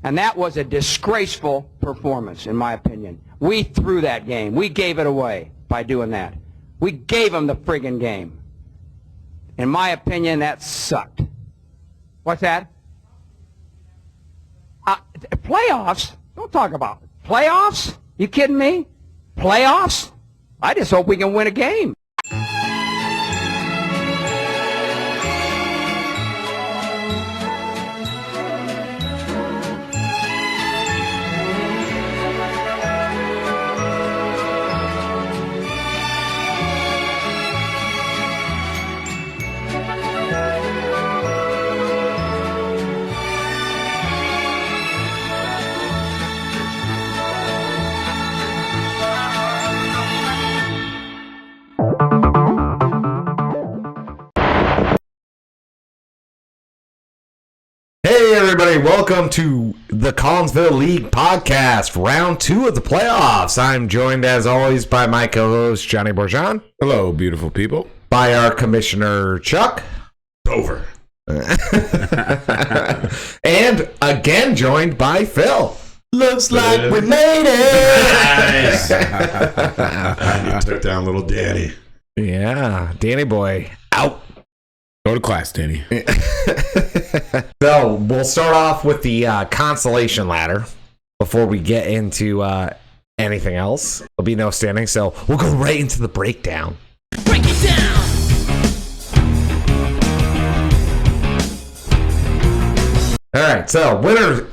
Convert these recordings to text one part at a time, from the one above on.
And that was a disgraceful performance, in my opinion. We threw that game. We gave it away by doing that. We gave them the friggin' game. In my opinion, that sucked. What's that? Playoffs? Don't talk about it. Playoffs? You kidding me? Playoffs? I just hope we can win a game. Hey everybody, welcome to the Collinsville League podcast, round 2 of the playoffs. I'm joined as always by my co-host Johnny Bourgeon. Hello, beautiful people. By our commissioner Chuck. Over. And again joined by Phil. Looks like we made it. Nice. You took down little Danny. Yeah, Danny boy out. Go to class, Danny. So we'll start off with the consolation ladder before we get into anything else. There'll be no standing, so we'll go right into the breakdown. Break it down. All right, so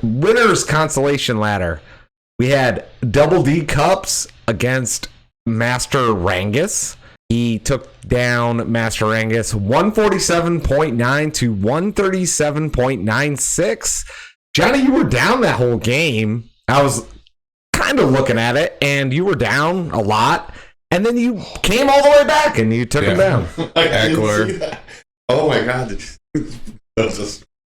winners consolation ladder. We had Double D Cups against Master Rangus. He took down Master Rangus 147.9 to 137.96. Johnny, you were down that whole game. I was kind of looking at it, and you were down a lot. And then you came all the way back, and you took him down. I didn't see that. Oh, my God.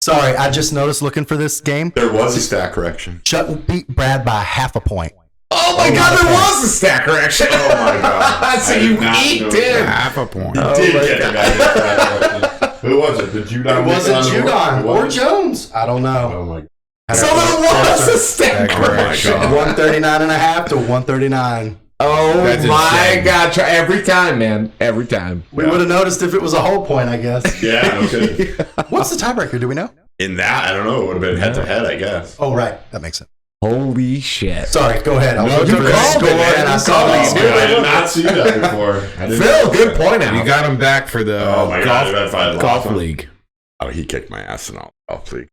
Sorry, I just noticed looking for this game. There was a stat correction. Chuck beat Brad by half a point. Oh, my God, there was a stat correction. Oh, my God. So you eked in. Half a point. Oh, Did my get God. the guy that correction. Who was it? Did Judon? It wasn't Judon or Jones. Jones. I don't know. Oh, my God. So there was a stat correction. 139.5 to 139. Oh, That's my insane. God. Every time, man. Every time. We would have noticed if it was a whole point, I guess. Yeah, no kidding. What's the tiebreaker? Do we know? In that, I don't know. It would have been head-to-head, I guess. Oh, right. That makes sense. Holy shit. Sorry, go ahead. I was No, looking you for the called score it, man. and I You saw called it. it. I did not see that before. Phil, good point out. You got him back for the Oh, my God. If I had golf lost him. league. Oh, he kicked my ass in all golf league.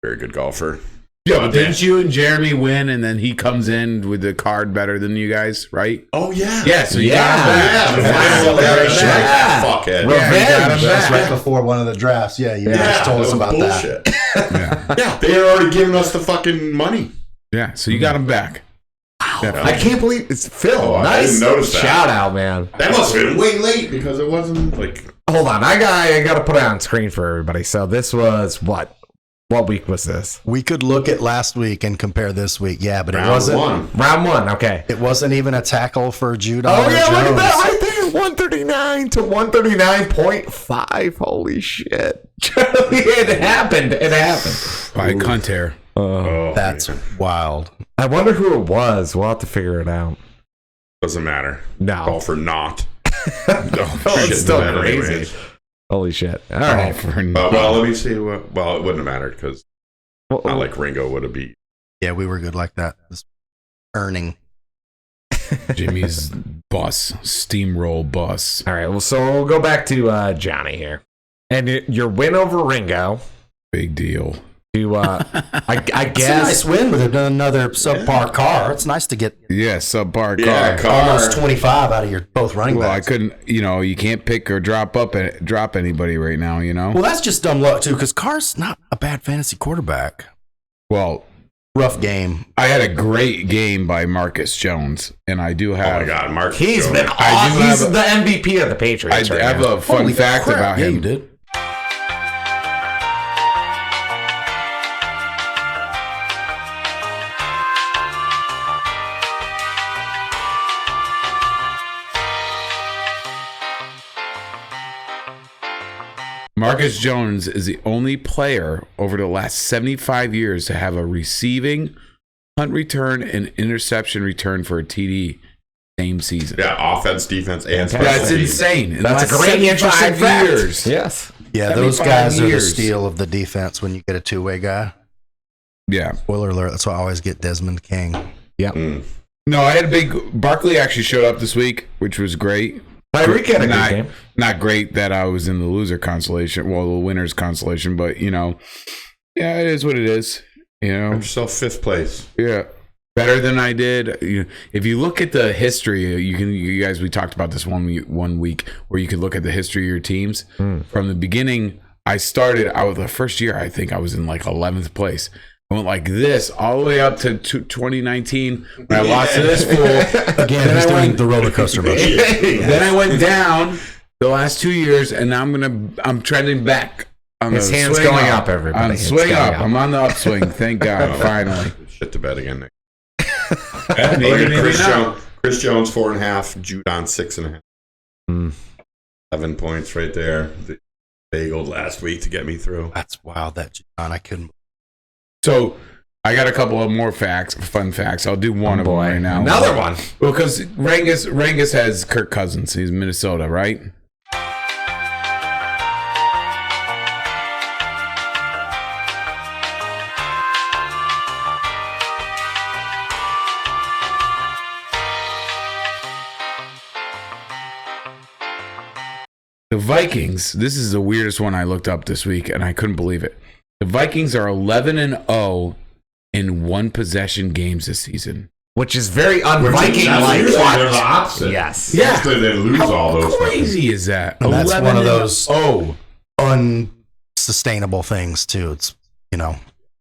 Very good golfer. Yeah, but didn't you and Jeremy win, and then he comes in with the card better than you guys, right? Oh, yeah. Yeah, so you Yeah. got him back. The Yeah. final celebration. Yeah. Fuckhead. Revenge. That's right before one of the drafts. Yeah, you just told us about that. bullshit. Yeah. Yeah, they had already given us the fucking money. Yeah, so you got him back. I can't believe it's Phil. Oh, I Nice didn't notice that. shout out, man. That must have been way late because it wasn't like. Hold on. I got to put it on screen for everybody. So this was what? What week was this? We could look at last week and compare this week. Yeah, but it Round wasn't. one. Round 1. Okay. It wasn't even a tackle for Judon. Oh, or yeah. Look at Jones. that right there. 139 to 139.5. Holy shit. It happened. It happened. By cunt hair. Oh, That's wild. I wonder who it was. We'll have to figure it out. doesn't matter. No. Golfer not. It's still Shouldn't matter crazy. anyways. Holy shit. All right. Well, let me see. Well, it wouldn't have mattered because Well, not like Ringo would have beat. Yeah, we were good like that. Just earning. Jimmy's bus, steamroll bus. all right. Well, so we'll go back to Johnny here. And your win over Ringo Big deal. to, I It's a guess. nice win with another subpar car. It's nice to get Yeah, subpar Yeah, car. almost 25 out of your both running Well, I backs. couldn't, you can't pick or drop anybody right now, Well, that's just dumb luck too, because Carr's not a bad fantasy quarterback. Well, Rough game. I had a great game by Marcus Jones, and I do Oh have. my God, Mark. He's been I awesome. do He's have the MVP of the Patriots I right have now. a fun Holy fact crap. about Yeah, him. you did. Marcus Jones is the only player over the last 75 years to have a receiving, punt return, and interception return for a TD same season. Yeah, offense, defense, and special That's teams. insane. In the That's a last great interesting 75 fact. years. Yes. Yeah, those 75 guys are the years. steal of the defense when you get a two-way guy. Yeah. Spoiler alert, that's why I always get Desmond King. Yep. No, I had a big. Barkley actually showed up this week, which was great. Tyreek had a good not, game. Not great that I was in the loser constellation, well, the winner's constellation, but yeah, it is what it is. Have yourself 5th place. Yeah, better than I did. If you look at the history, you guys, we talked about this one week where you could look at the history of your teams from the beginning. I started out the first year. I think I was in like 11th place. I went like this all the way up to 2019 when I lost to this fool. Again, he's doing the roller coaster motion. Then I went down the last 2 years, and now I'm trending back. His hand's going up, everybody. I'm It's swing going up. up. I'm on the upswing. Thank God, finally. Shit to bed again, Nick. Maybe not. Chris Jones 4.5, Judon 6.5. 7 points right there. The bagel last week to get me through. That's wild. That John, I couldn't. So I got a couple of more fun facts. I'll do one of them right now. Another one. Well, because Rangus has Kirk Cousins. He's Minnesota, right? The Vikings, this is the weirdest one I looked up this week, and I couldn't believe it. The Vikings are 11-0 in one possession games this season. Which is very un-Viking-like. Usually they're the opposite. Yes. Usually they lose all those. How crazy is that? And that's one of those 11-0. unsustainable things, too. It's,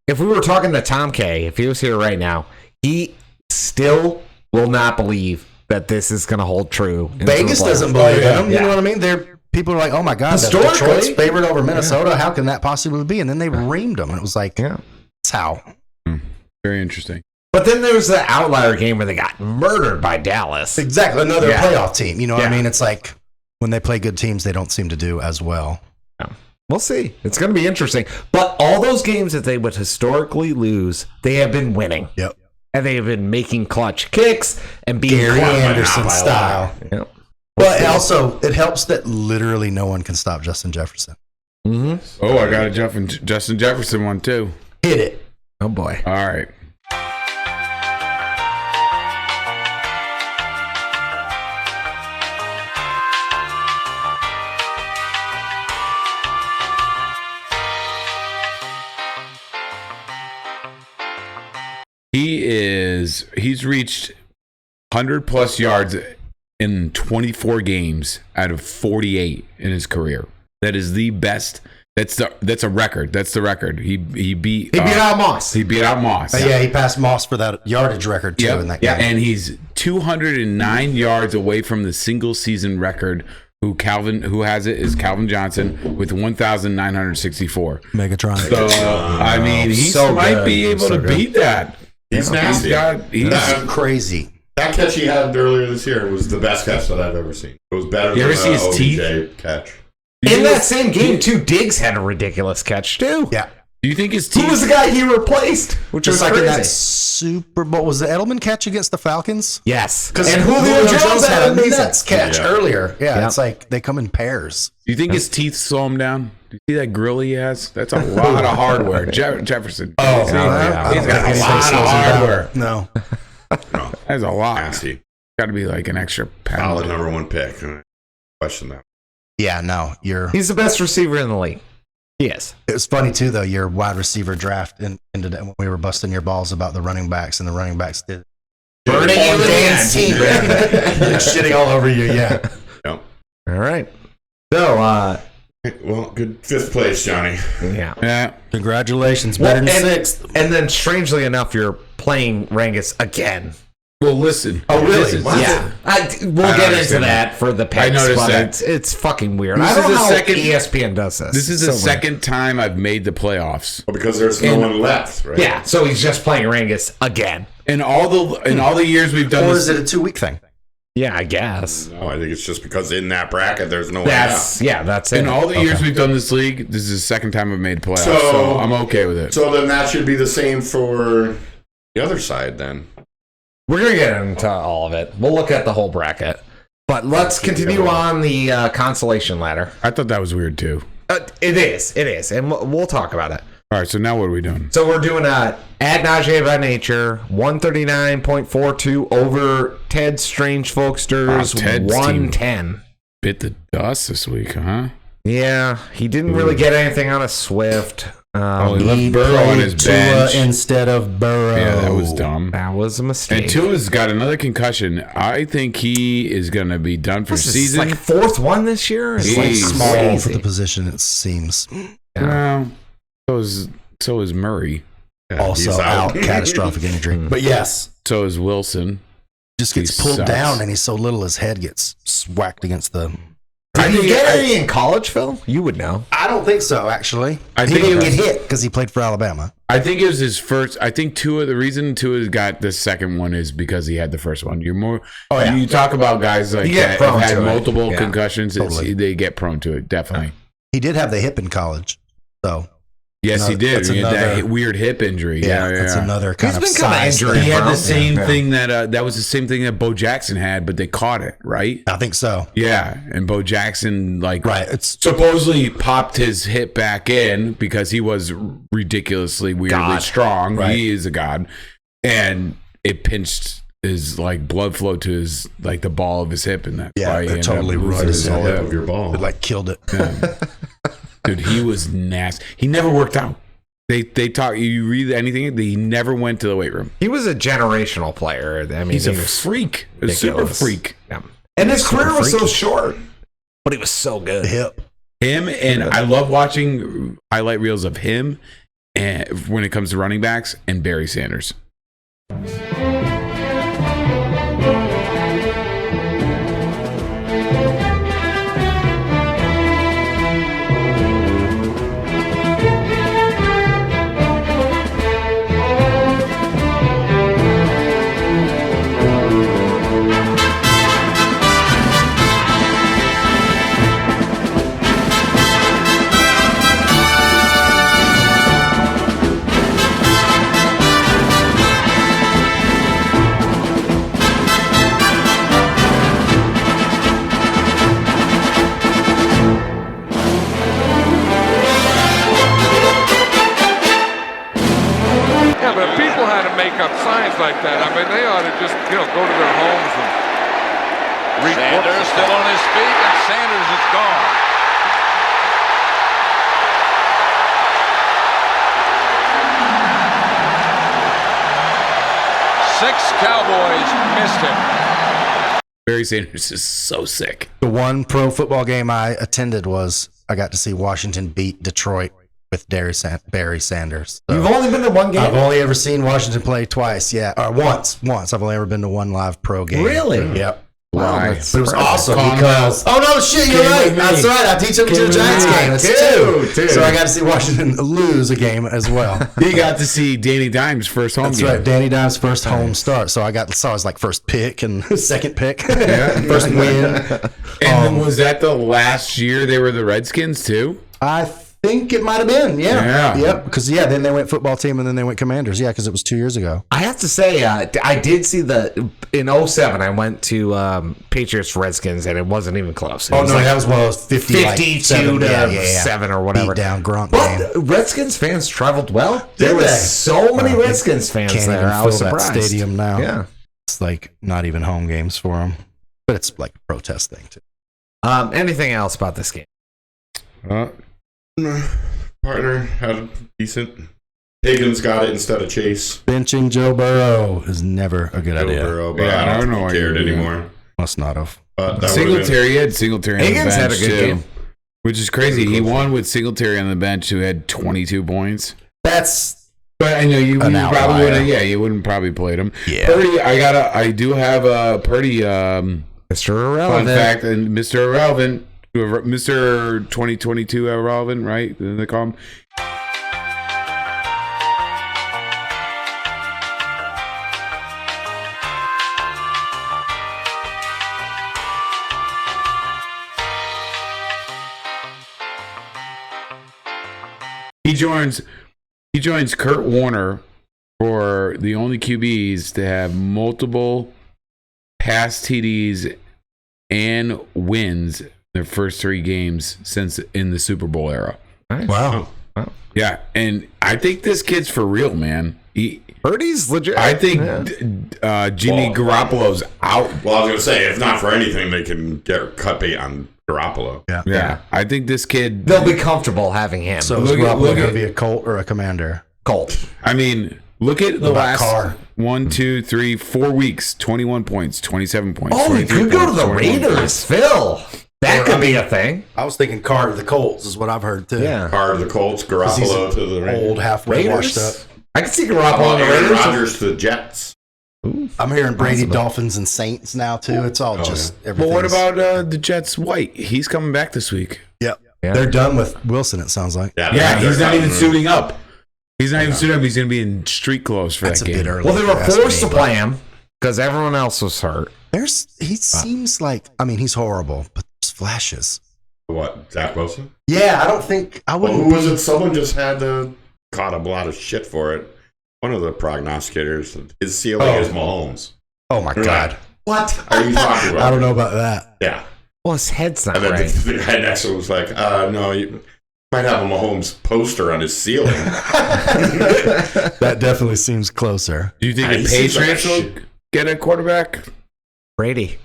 If we were talking to Tom K, if he was here right now, he still will not believe that this is going to hold true. Vegas doesn't believe them. You know what I mean? People are like, oh my God, Historically, Detroit's favored over Minnesota. How can that possibly be? And then they reamed them. And it was like, that's how. Very interesting. But then there was the outlier game where they got murdered by Dallas. Exactly. Another playoff team. You know what I Yeah. mean? It's like when they play good teams, they don't seem to do as well. We'll see. It's going to be interesting. But all those games that they would historically lose, they have been winning. Yep. And they have been making clutch kicks and being Gary clutch. Anderson style. Yep. But also, it helps that literally no one can stop Justin Jefferson. Mm-hmm. Oh, I got a Justin Jefferson one too. Hit it. Oh, boy. All right. He's reached 100 plus yards in 24 games out of 48 in his career. That is the best. That's a record. That's the record. He beat out Moss. He beat out Moss. Yeah, he passed Moss for that yardage record too in that game. Yeah, and he's 209 yards away from the single season record. Who has it is Calvin Johnson with 1,964. Megatron. So I mean, he So might good. be able to beat that. He's nasty. He's Crazy. That catch he had earlier this year was the best catch that I've ever seen. It was better You than ever see his OBJ teeth? catch. In that same game, too, Diggs had a ridiculous catch, too. Yeah. Do you think his Who teeth? was the guy he replaced? Which Just was like in crazy. that Super Bowl. Was the Edelman catch against the Falcons? Yes. And Julio Jones had a Nets catch Yeah. earlier. Yeah, Yeah. It's like they come in pairs. Do you think his teeth slow him down? Do you see that grill he has? That's a lot of hardware. Jefferson. Oh, yeah. He's got a lot of hardware. No. No, That's a lot. nasty. Got to be like an extra pound. Solid number 1 pick. Question that. Yeah, no. He's the best receiver in the league. He is. It was funny too, though. Your wide receiver draft ended when we were busting your balls about the running backs, and the running backs did Burning you in Dan's the team, end. shitting all over you. Yeah. Yep. All right. So, Well, good 5th place, Johnny. yeah. Yeah. Congratulations, Well, better than and, sixth. and then, strangely enough, you're playing Rangus again. Well, listen. Oh, really? This is- Wow. Yeah. We'll I get into understand that for the picks, noticed but that. it's fucking weird. This I don't is the know how second- ESPN does this. This is It's the so weird. second time I've made the playoffs. Well, because there's no one left, right? Yeah, so he's just playing Rangus again. In all the years we've done Or this, is it a 2-week thing? Yeah, I guess. No, I think it's just because in that bracket, there's no That's it. In all the years we've done this league, this is the second time I've made playoffs, so I'm okay with it. So then that should be the same for the other side then. We're going to get into all of it. We'll look at the whole bracket. But let's continue on the consolation ladder. I thought that was weird too. It is. And we'll talk about it. All right, so now what are we doing? So we're doing ad nauseam by nature, 139.42 over Ted Strange Folkster's 110. Bit the dust this week, huh? Yeah, he didn't really get anything out of Swift. He left Burrow on his bench instead of Burrow. Yeah, that was dumb. That was a mistake. And Tua's got another concussion. I think he is going to be done for the season. Like fourth one this year. It's like small for the position, it seems. Well, so is Murray. Yeah, Also out, catastrophic injury. But yes, so is Wilson. Just gets pulled down, and he's so little his head gets whacked against the. Did he get any in college, Phil? You would know. I don't think so, actually. He didn't get hit because he played for Alabama. I think it was his first. I think the reason Tua got the second one is because he had the first one. You're more. Oh, yeah. You talk about guys like that have had multiple concussions. Totally. They get prone to it, definitely. He did have the hip in college, so. Yes, he did. He had that weird hip injury. Yeah, that's another kind of injury. He had the same thing that was the same thing that Bo Jackson had, but they caught it, right? I think so. Yeah, and Bo Jackson supposedly popped his hip back in because he was ridiculously weirdly strong. Right. He is a god, and it pinched his blood flow to his the ball of his hip, and that's why he totally ruined his hip of your ball. It killed it. Yeah. Dude, he was nasty. He never worked out. They talk. You read anything? He never went to the weight room. He was a generational player. I mean, he's a freak, a super freak. Yeah. And his career was so short, but he was so good. Him and I love watching highlight reels of him, and when it comes to running backs, and Barry Sanders. Like that. I mean, they ought to just, go to their homes and read Sanders still on his feet, and Sanders is gone. Six Cowboys missed him. Barry Sanders is so sick. The one pro football game I attended was I got to see Washington beat Detroit with Barry Sanders. So you've only been to one game? I've only ever seen Washington play twice, or once. I've only ever been to one live pro game. Really? Yep. Wow. But it was awesome because... Oh, no, shit, you're right. That's right. I teach them to the Giants game. It's two. So I got to see Washington lose a game as well. You got to see Danny Dimes' first home game. That's right. Danny Dimes' first home start. So I saw his first pick and second pick. First win. And was that the last year they were the Redskins, too? I think it might have been, Yep. Because then they went football team and then they went Commanders. Yeah, because it was 2 years ago. I have to say, I did see in 07, I went to Patriots Redskins and it wasn't even close. That was one of those 52 to 7 or whatever. Beat down Gronk but game. Redskins fans traveled well. There were so many Redskins fans can't there. Even I was fill surprised. That stadium now. Yeah, it's not even home games for them, but it's like a protest thing too. Anything else about this game? Partner had a decent. Higgins got it instead of Chase. Benching Joe Burrow is never a good idea. Burrow, but I don't know why he cared anymore. Must not have. Singletary had Singletary on the bench had a good too, game, which is crazy. He won with Singletary on the bench, who had 22 points. But I know you probably wouldn't. Yeah, you wouldn't probably played him. Yeah. Purdy, I do have a Purdy Mr. Irrelevant. fun fact, and Mr. Irrelevant. Mr. 2022 Irrelevant, right? They call him. He joins Kurt Warner for the only QBs to have multiple pass TDs and wins their first 3 games since in the Super Bowl era. Nice. Wow. Yeah, and I think this kid's for real, man. Purdy's legit. I think Jimmy Garoppolo's out. Well, I was going to say, if not for anything, they can get cut bait on Garoppolo. Yeah, I think this kid. They'll be comfortable having him. So is Garoppolo going to be a Colt or a Commander? Colt. I mean, look at the last Carr? 1, 2, 3, 4 weeks. 21 points, 27 points. Oh, he 23 could go to points, the 21 Raiders, points. Phil. That could be a thing. I was thinking Carr to the Colts is what I've heard too. Yeah. Carr to the Colts, Garoppolo to the Raiders. Old, halfway washed up. I can see Garoppolo on the Aaron Raiders. Rodgers to the Jets. I'm hearing Brady, Dolphins, and Saints now too. It's all just everything. But what about the Jets' White? He's coming back this week. Yep. Yeah. They're done with Wilson, it sounds like. Yeah, he's not even suiting up. He's not even suiting up. He's going to be in street clothes for That's that a game. bit early. Well, they were if you ask forced me, to play him because everyone else was hurt. He seems like, I mean, he's horrible, but there's flashes. What, Zach Wilson? Yeah, I don't think I Well, wouldn't. who was it? Someone just had caught a lot of shit for it. One of the prognosticators, his ceiling is Mahomes. Oh my God. What are you talking about? I don't know about that. Yeah. Well, his head's not And then right. the guy next to him was like, no, you might have a Mahomes poster on his ceiling. That definitely seems closer. Do you think He the seems like Patriots a will shit. get a quarterback? Brady.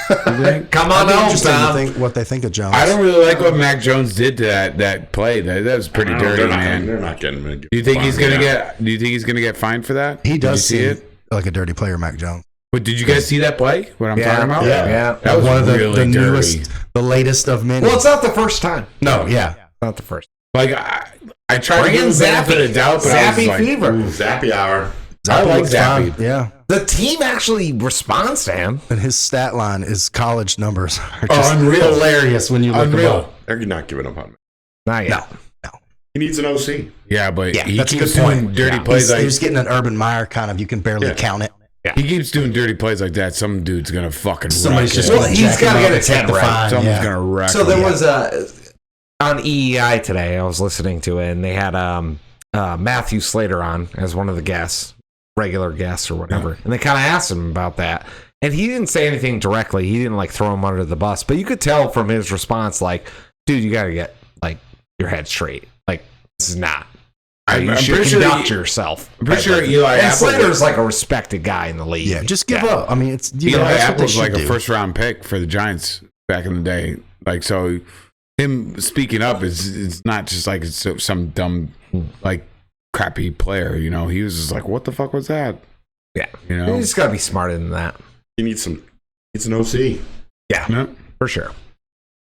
Come Come I'd on be home, interested to Tom. think what they think of Jones. I don't really like what Mac Jones did to that play. That was pretty dirty, man. They're not getting him. Do you think he's gonna get? Do you think he's gonna get fined for that? He does Did you see seem it. like a dirty player, Mac Jones. But did you guys see that play? What I'm talking about? Yeah. That was one of really the dirty. newest, the latest of many. Well, it's not the first time. No, yeah. Not the first. Like I tried to Bring give in him the benefit of Zappy. the doubt, but I was Zappy like, fever. Zappy hour. I like looks fine. Zappy. Yeah. The team actually responds to him. And his stat line, his college numbers are just unreal. hilarious when you look them Unreal. up. They're not giving up on him. Not yet. No. He needs an OC. Yeah, but Yeah, he that's a keeps good point. doing dirty Yeah. plays like He's getting an Urban Meyer kind of, you can barely Yeah. count it. he keeps doing dirty plays like that. Some dude's gonna fucking Somebody's wreck just it. Well, gonna he's jack gotta him get up a 10 at the right. fine, Someone's yeah. gonna wreck. So there him. was on EEI today. I was listening to it, and they had Matthew Slater on as one of the guests, regular guests or whatever, and they kind of asked him about that, and he didn't say anything directly. He didn't like throw him under the bus, but you could tell from his response, like, "Dude, you got to get like your head straight. Like, this is not." You I'm should pretty sure conduct yourself. I'm pretty sure Eli and Apple. Slater's like a respected guy in the league. Yeah, just give up. I mean, it's you know, Eli that's what they Apple's should like a do. first round pick for the Giants back in the day. Like, so him speaking up is not just like it's some dumb like crappy player. You know, he was just like, "What the fuck was that?" Yeah. You You know, just got to be smarter than that. He needs an OC. Yeah. For sure.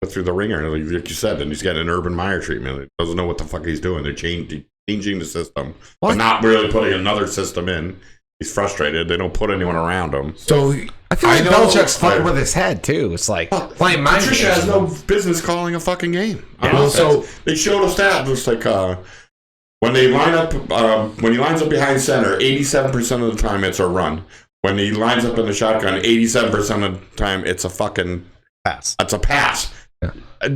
Go through the ringer, like you said, and he's got an Urban Meyer treatment. He doesn't know what the fuck he's doing. They're changing the system, What? but not really putting another system in. He's frustrated. They don't put anyone around him. So I feel like know- Belichick's fucking with his head too. It's like playing mind Patricia games. has no business calling a fucking game. Yeah. Well, So- they showed us that. It's like when they line up, when he lines up behind center, 87% of the time it's a run. When he lines up in the shotgun, 87% of the time it's a fucking pass. It's a pass.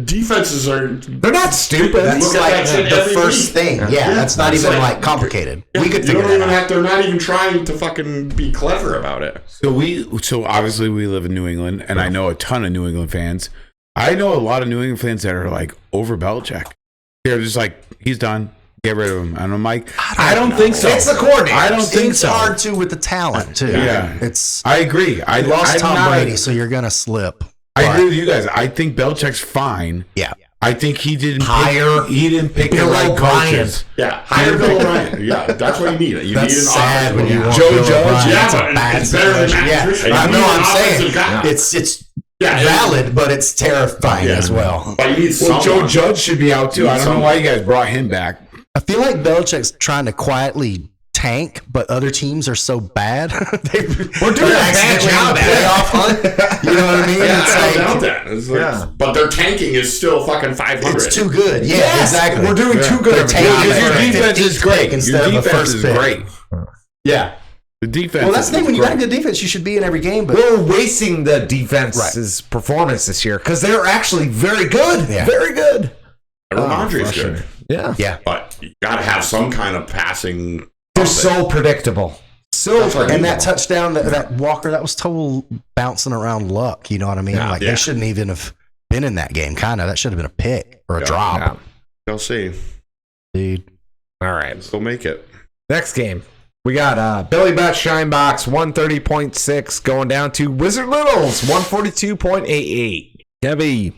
Defenses are. They're not stupid. That's Look at like that shit the every first week. thing. Yeah, that's not It's even like- like complicated. Yeah, We could you figure don't that even out. have. They're not even trying to fucking be clever about it. So obviously we live in New England, and I know a ton of New England fans. I know a lot of New England fans that are like over Belichick. They're just like, he's done. Get rid of him. And I'm like, I don't think so. It's the coordinator. I don't think It's so. hard to with the talent too. Yeah. It's I agree. I you lost I'm Tom not- Brady, so you're gonna slip. I But- agree with you guys. I think Belichick's fine. Yeah. I think he didn't Hire He didn't pick Bill the right O'Brien. coaches. Yeah, hire Bill O'Brien. Yeah, that's what you need. You That's need an sad when you want Joe Bill Judge, O'Brien. Yeah, That's a but bad it's better than situation. Matt Yeah, Patricia. I You know. need I'm an saying offensive guy. it's Yeah, valid, but it's terrifying Yeah. as well. But you need Well, Joe someone. Judge should be out too. I don't know why you guys brought him back. I feel like Belichick's trying to quietly tank, but other teams are so bad. We're doing a bad job at it. playoff hunt. You know what I mean? Yeah, It's I like, don't doubt that. It's like, Yeah. But their tanking is still fucking 500. it's too good. Yeah, Yes, exactly. We're doing too good They're of a taking job. it Because your for a defense is 15th great. pick Your instead of a defense first is pick. great. Yeah. The defense. Well, that's the thing. is When you got a great. good defense, you should be in every game. But We're wasting the defense's performance this year because they're actually very good. Yeah. Very good. Ramondre's frustrating. good. Yeah. Yeah. But you got to have some kind of passing. They're something. so predictable. So That's right. And that touchdown, that Walker, that was total bouncing around luck. You know what I mean? Yeah. They shouldn't even have been in that game. Kind of. That should have been a pick or a drop. Yeah. They'll see. Dude. All right. They'll make it. Next game. We got Billy Bat Shinebox 130.6 going down to Wizard Littles 142.88.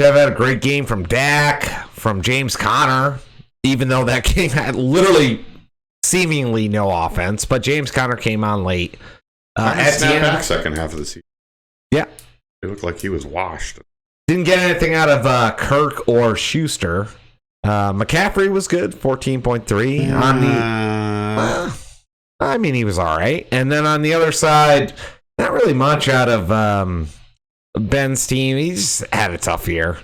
Kev had a great game from Dak, from James Conner, even though that game had literally seemingly no offense, but James Conner came on late. At the end, back second half of the season. Yeah. It looked like he was washed. Didn't get anything out of Kirk or Schuster. McCaffrey was good, 14.3 on the. I mean, he was all right. And then on the other side, not really much out of Ben's team. He just had a tough year.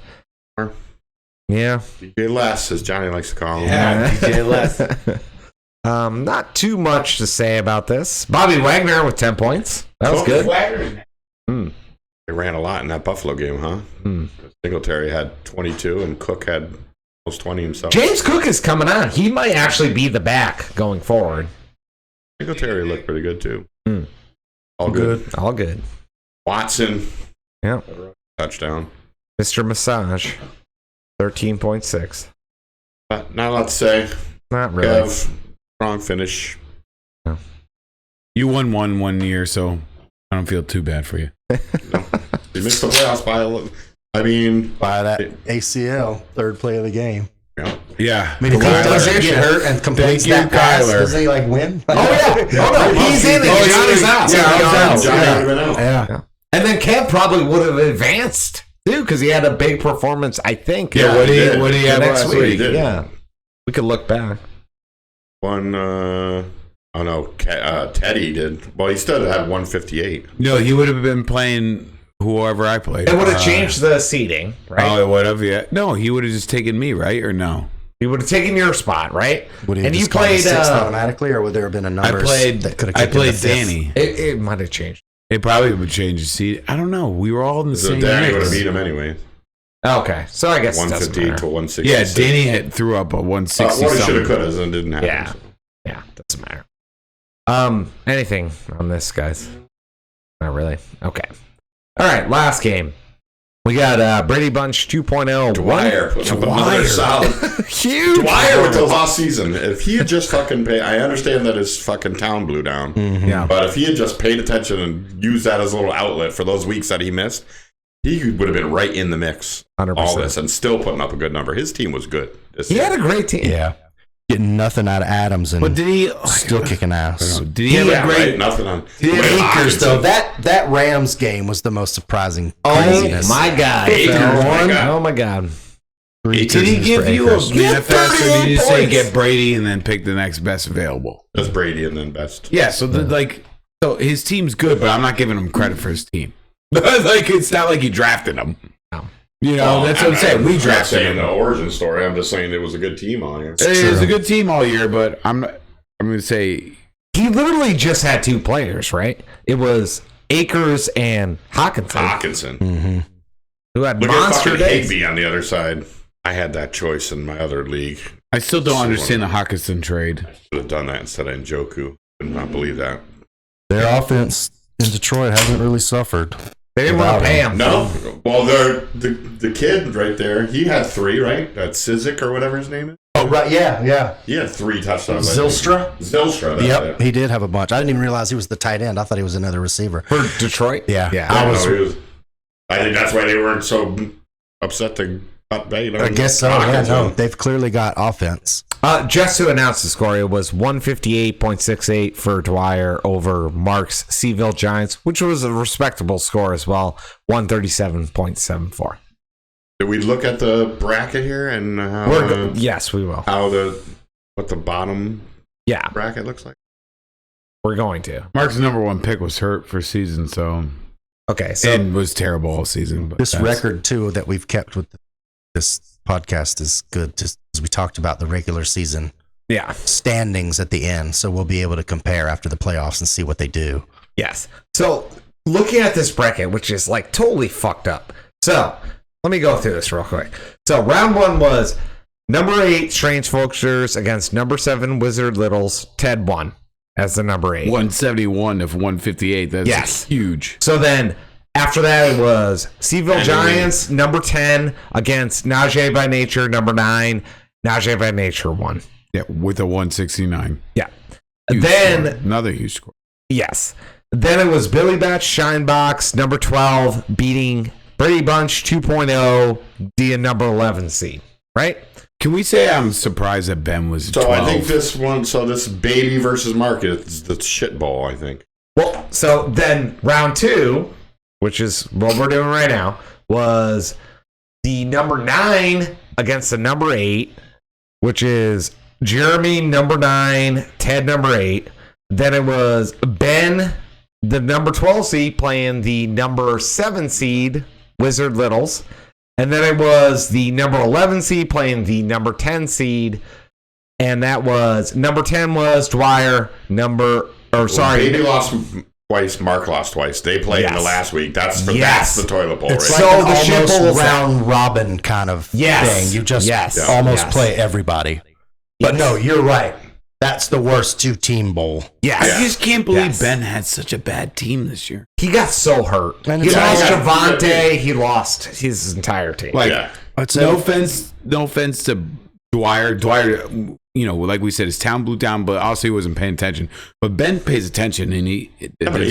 Yeah. DJ Les, as Johnny likes to call him. Yeah, DJ Les. Not too much to say about this. Bobby Wagner with 10 points. That was good. They ran a lot in that Buffalo game, huh? Singletary had 22 and Cook had almost 20 himself. James Cook is coming on. He might actually be the back going forward. Singletary looked pretty good, too. All good. All good. Watson. Yeah. Touchdown. Mr. Massage, 13.6. Not a lot to say. Not really. Strong finish. You won 1 year, so I don't feel too bad for you. You missed the playoffs by that ACL, third play of the game. Yeah. I mean, if he doesn't get hurt and completes that pass, does he win? Oh, yeah. Oh, no. He's in it. Johnny's out. Johnny would have been out. Yeah. And then Kev probably would have advanced, too, because he had a big performance, I think. Yeah, what did he have next last week? week? Yeah. We could look back. Teddy did. Well, he still had 158. No, he would have been playing whoever I played. It would have changed the seating, right? Oh, it would have, yeah. No, he would have just taken me, right? Or no? He would have taken your spot, right? Would he and have you just gone to played sixth automatically, or would there have been a number that could have I kicked him played to fifth? Danny. It might have changed. It probably would change the seat. I don't know. We were all in the So same Danny would have mix. beat him anyway. Okay, so I guess it doesn't 158 matter. to 160. Yeah, Danny had threw up a 160 What he should something. have, could have, and didn't happen. Yeah. Yeah, doesn't matter. Anything on this, guys? Not really. Okay. All right, last game. We got Brady Bunch 2.0. Dwyer put up another solid. Huge. Dwyer with the lost season. If he had just fucking paid, I understand that his fucking town blew down. Yeah. But if he had just paid attention and used that as a little outlet for those weeks that he missed, he would have been right in the mix. 100%. All this and still putting up a good number. His team was good. He had a great team. Yeah. Getting nothing out of Adams and But did he still kicking ass. Did he have a great? Right? Nothing on. Akers, though, that Rams game was the most surprising craziness. Oh my God. Akers, my God. Oh my God. Did he give you a Akers. manifest, or did you say points. get Brady and then pick the next best available? Just Brady and then best. Yeah. So so his team's good, but I'm not giving him credit for his team. Like it's not like you drafted him. No. You know, that's what I'm saying. We drafted saying him. the origin story. I'm just saying it was a good team all year. It was a good team all year, but I'm going to say He literally just had two players, right? It was Akers and Hawkinson, who had Look monster at fucking days. Higby on the other side. I had that choice in my other league. I still don't understand the Hawkinson trade. Should have done that instead of Njoku. Could not believe that. Their offense in Detroit hasn't really suffered. They didn't want to pay him. No. Well, the kid right there, he had 3, right? That Sizik or whatever his name is. Oh, right. Yeah. He had 3 touchdowns. I think. Zylstra? Zylstra. That's Yep. it. He did have a bunch. I didn't even realize he was the tight end. I thought he was another receiver. For Detroit? Yeah. Yeah. I think that's why they weren't so upset to cut bait. I guess so. Yeah, no. They've clearly got offense. Just to announce the score, it was 158.68 for Dwyer over Mark's Seville Giants, which was a respectable score as well, 137.74. Did we look at the bracket here and how, yes, we will. what the bottom Yeah, bracket looks like? we're going to. Mark's number 1 pick was hurt for season, so Okay, so and was terrible all season. But This that's- record, too, that we've kept with this podcast is good, just as we talked about the regular season yeah, standings at the end. So we'll be able to compare after the playoffs and see what they do. yes. So looking at this bracket, which is like totally fucked up. So let me go through this real quick. So round 1 was Number 8, Strange Folksters against number 7, Wizard Littles. Ted won as the number 8. 171 of 158. That's huge. So then after that, it was Seville Giants, number 10, against Najee by Nature, number 9. Najee by Nature won. Yeah, with a 169. Yeah. Huge Then score. Another huge score. Yes. Then it was Billy Batch Shinebox, number 12, beating Brady Bunch 2.0, the number 11 seed. Right? Can we say I'm surprised that Ben was 12? I think this baby versus market is the shit bowl, I think. Well, so then round 2, which is what we're doing right now, was the number 9 against the number 8, which is Jeremy, number 9, Ted, number 8. Then it was Ben, the number 12 seed, playing the number 7 seed, Wizard Littles. And then it was the number 11 seed playing the number 10 seed. And that was, number 10 was Dwyer, Baby lost twice, Mark lost twice. They played in the last week. That's the toilet bowl. It's right? like So an the shit almost bowl's round robin kind of thing. You just almost play everybody. But no, you're right. That's the worst 2-team bowl. Yes. I just can't believe Ben had such a bad team this year. He got so hurt. And He it's lost all- Javante. He lost his entire team. Like, It's no offense to Dwyer. Dwyer, like we said, his town blew down, but also he wasn't paying attention. But Ben pays attention, and he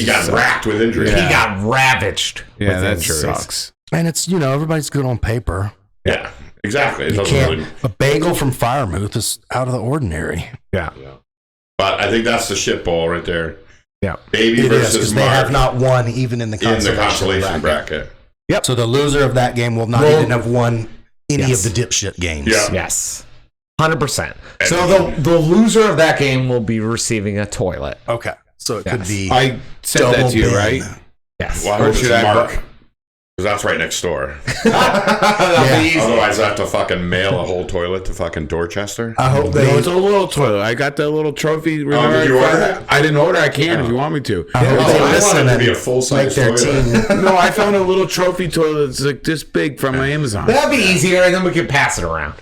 got racked with injuries. He got ravaged. Yeah, with that injuries. sucks. And it's, everybody's good on paper. Yeah, exactly. It You doesn't can't. really. A bagel from Firemouth is out of the ordinary. Yeah. But I think that's the shit bowl right there. Yeah. Baby It is, versus because they Mark have not won even in the in the consolation consolation bracket. Yep. So the loser of that game will not even have won any Yes. of the dipshit games. Yeah. Yes. 100%. So the loser of that game will be receiving a toilet. Okay. So it could be. I said that double to you, bin. right? Yes. Well, I Or hope it's should I Mark. Because that's right next door. That'll be easy. Otherwise, I have to fucking mail a whole toilet to fucking Dorchester. I hope No, they. it's a little toilet. I got the little trophy. Remember did you I- order it? I didn't order. I can if you want me to. I hope Oh, they I listen want it to and be a full-size make their toilet. team. No, I found a little trophy toilet that's like this big from Amazon. That'd be easier, and then we can pass it around.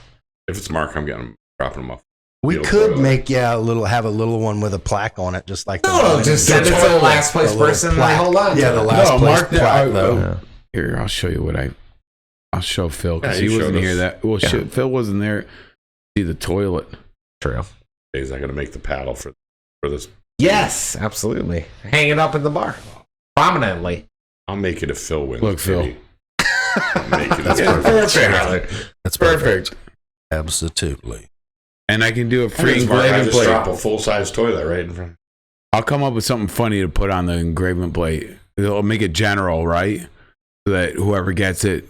If it's Mark, I'm dropping him off. We Little could toilet. make have a little one with a plaque on it, just like the No, one- just send it to the last place little person and they plaque. hold on to Yeah, it. the last No, place Mark, plaque though. Yeah. Here, I'll show you what I'll show Phil because Yeah, he you wasn't showed here. us. That well, Yeah. shit, Phil wasn't there. See the toilet. True. Days I got to make the paddle for this. Yes, absolutely. Hang it up in the bar. Prominently. I'll make it if Phil wins. Look, Phil. baby. I'll make it. That's Yeah, perfect. That's Perfect. Absolutely. And I can do a free Mark, I engraving just plate. drop a full-size toilet right in front. I'll come up with something funny to put on the engraving plate. It'll make it general, right? So that whoever gets it,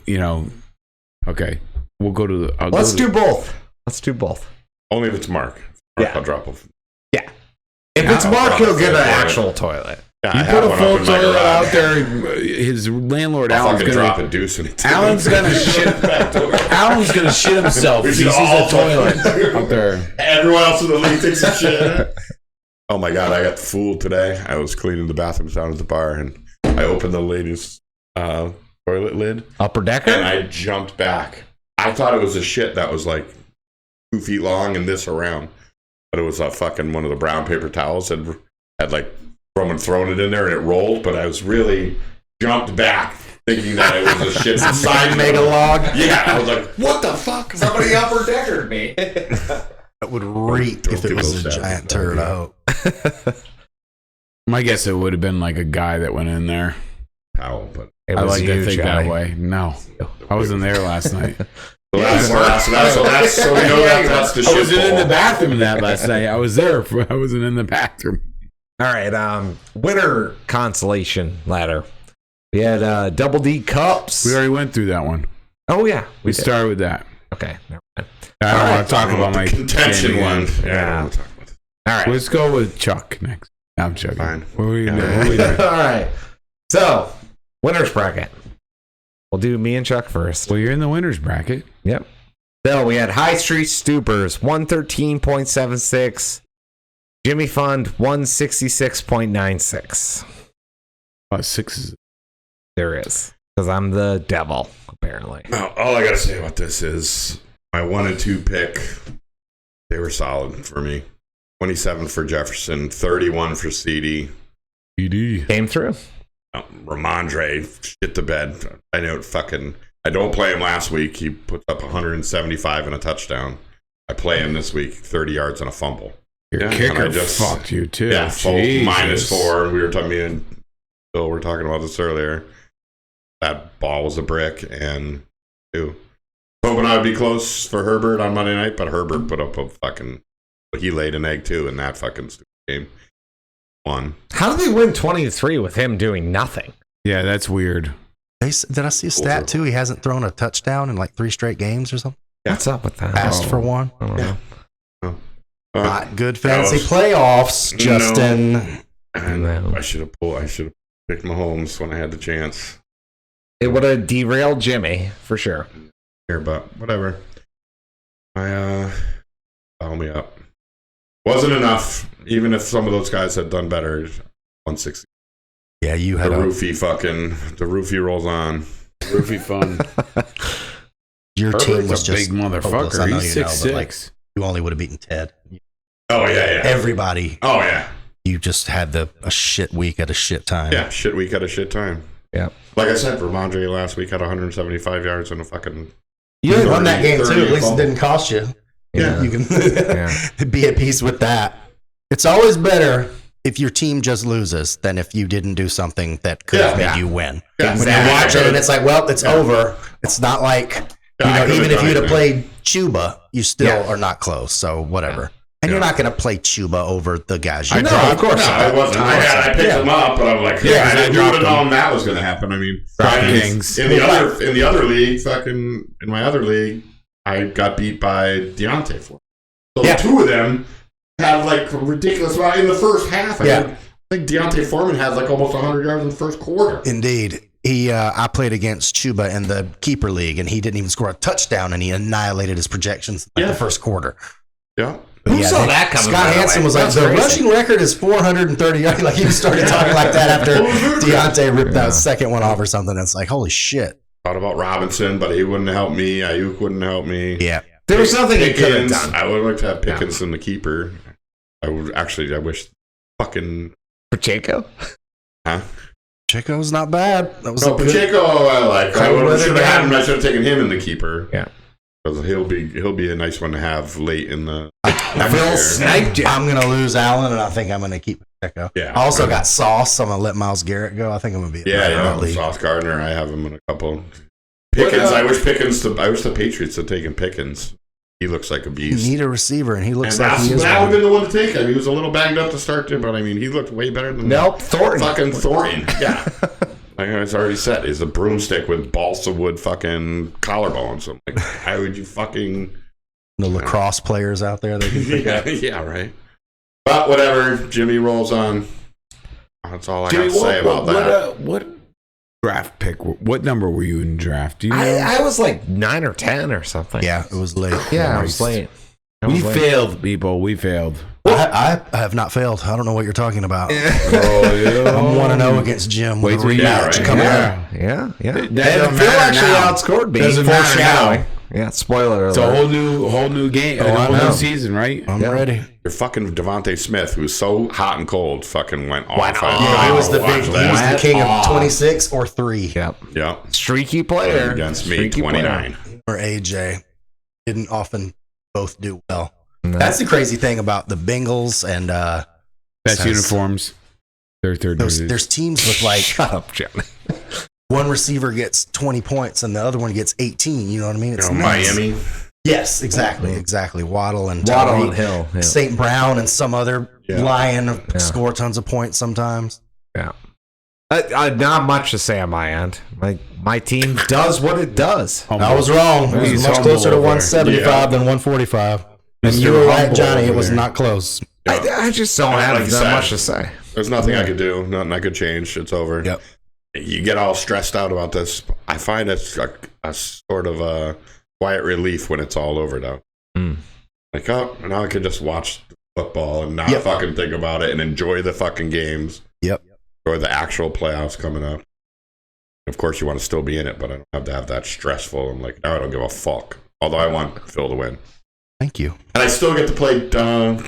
okay. we'll go to the. Let's do both. Let's do both. Only if it's Mark. Yeah. I'll drop a. Yeah. If Yeah, it's I'll Mark, drop he'll a get full an toilet. actual toilet. Yeah, You I put have a one full up in my toilet garage. out there. His landlord I'll Alan's fucking drop gonna. a deuce in it. Alan's gonna shit. Alan's gonna shit himself We if he should sees all a toilet out there. Everyone else in the league takes a shit. Oh my god, I got fooled today. I was cleaning the bathrooms down at the bar and I opened the lady's toilet lid Upper decker? and I jumped back. I thought it was a shit that was like 2 feet long and this around. But it was a fucking one of the brown paper towels had like someone thrown it in there and it rolled, but I was really jumped back thinking that it was a shit side Mega log. Yeah, I was like, what the fuck? Somebody upper deckered me. That would reek Don't if it give was those a down. giant turd. I hope. My guess it would have been like a guy that went in there. Towel, but It I was like you, to think Johnny. that way. No, I wasn't there last night. so we know that's the shit. I wasn't in bowl. the bathroom that last night. I was there. I wasn't in the bathroom. All right, winner consolation ladder. We had Double D Cups. We already went through that one. Oh, yeah. We did. started with that. Okay, never mind. I don't want to talk about the my contention game one. again. Yeah. we'll talk about it. All right. Let's go with Chuck next. No, I'm joking. Fine. What were you doing? Yeah. What were you doing? All right. So, winner's bracket. We'll do me and Chuck first. Well, you're in the winners bracket. Yep. So, we had High Street Stoopers, 113.76. Jimmy Fund, 166.96. Sixes. There is. Because I'm the devil, apparently. Now, all I gotta say about this is my 1 and 2 pick, they were solid for me. 27 for Jefferson, 31 for CD. Came through. Ramondre, shit to bed. I know I don't play him last week. He puts up 175 and a touchdown. I play him this week, 30 yards and a fumble. Your kicker fucked you too. Yeah, -4. We were talking, me and Bill were talking about this earlier. That ball was a brick, and hoping I would be close for Herbert on Monday night, but Herbert put up he laid an egg too in that fucking stupid game. Won. How did they win 20-3 with him doing nothing? Yeah, that's weird. Did I see a stat too? He hasn't thrown a touchdown in like 3 straight games or something. What's up with that? Passed for one. I don't know. Not good fantasy playoffs, Justin. No. I should have picked Mahomes when I had the chance. It would have derailed Jimmy for sure. Here, but whatever. Foul me up. Wasn't enough. Even if some of those guys had done better. 160. Yeah, you had the roofie rolls on. Roofie fun. Your team was a just big motherfucker. He's 6'6". Like, you only would have beaten Ted. Oh yeah. Everybody. Oh yeah. You just had a shit week at a shit time. Yeah, shit week at a shit time. Yeah. Like I said, Ramondre last week had 175 yards and a fucking. You won that game too. At least it didn't cost you. Yeah. You can be at peace with that. It's always better if your team just loses than if you didn't do something that could have made you win. Yeah, when you watch it and it's like, well, it's over. It's not like, even if you'd have played Chuba, you still are not close. So whatever. And you're not going to play Chuba over the guys you dropped. Of course not. I wasn't. I picked him up, but I'm like, I would have known that was going to happen. I mean, in the other league, in my other league, I got beat by Deontay for. So 2 of them had like a ridiculous amount in the first half. I think Deontay Foreman had like almost 100 yards in the first quarter. Indeed. I played against Chuba in the keeper league, and he didn't even score a touchdown, and he annihilated his projections in the first quarter. Yeah. Who saw that coming? Scott Hansen was like, the rushing record is 430 yards. Like, he started talking like that after Deontay ripped that second one off or something. It's like, holy shit. Thought about Robinson, but he wouldn't help me. Ayuk wouldn't help me. Yeah. There was nothing he could have done. I would like to have Pickens in the keeper. I wish fucking Pacheco? Huh? Pacheco's not bad. Pacheco I like. I should have taken him in the keeper. Yeah. Because he'll be a nice one to have late in the. Phil sniped you. I'm gonna lose Allen, and I think I'm gonna keep Pacheco. Yeah. I also got Sauce. So I'm gonna let Myles Garrett go. I think I'm gonna be Sauce Gardner. I have him in a couple. Pickens. I wish the Patriots had taken Pickens. He looks like a beast. You need a receiver, and he looks like he is. That would have been the one to take him. He was a little banged up to start to, but I mean, he looked way better than Thornton. Fucking Thornton. Yeah. Like I already said, is a broomstick with balsa wood fucking collarbones. I'm like, how would you fucking the lacrosse players out there they can pick up? Yeah, right. But whatever, Jimmy rolls on. That's all I got to say about that. What draft pick? What number were you in draft? Do you know? I was like 9 or 10 or something. Yeah, it was late. Yeah, I was late. We failed, people. We failed. I have not failed. I don't know what you're talking about. Yeah. I'm 1-0 against Jim. Wait till coming up. Yeah. That doesn't Phil matter actually now. outscored me. Doesn't matter now. Yeah, spoiler alert. It's a whole new game, a whole new season, right? I'm ready. Your fucking Devontae Smith, who's so hot and cold, fucking went off. Yeah, he was the king of 26 or 3. Yep. Streaky player against me, 29. Or AJ didn't often both do well. No. That's the crazy thing about the Bengals and best uniforms. There's teams with like shut up, Jim. One receiver gets 20 points and the other one gets 18. You know what I mean? It's Miami. Yes, exactly. Waddle and Hill, St. Brown and some other lion score tons of points sometimes. Yeah. Not much to say on my end. My team does what it does. I was wrong. It was much closer to 175 than 145. And you were right, Johnny. It was not close. I just don't have that much to say. There's nothing I could do. Nothing I could change. It's over. Yep. You get all stressed out about this. I find it's a sort of a quiet relief when it's all over, though. Like, now I can just watch football and not fucking think about it and enjoy the fucking games. Yep. Or the actual playoffs coming up. Of course, you want to still be in it, but I don't have to have that stressful. I'm like, now I don't give a fuck. Although I want Phil to win. Thank you. And I still get to play Danny.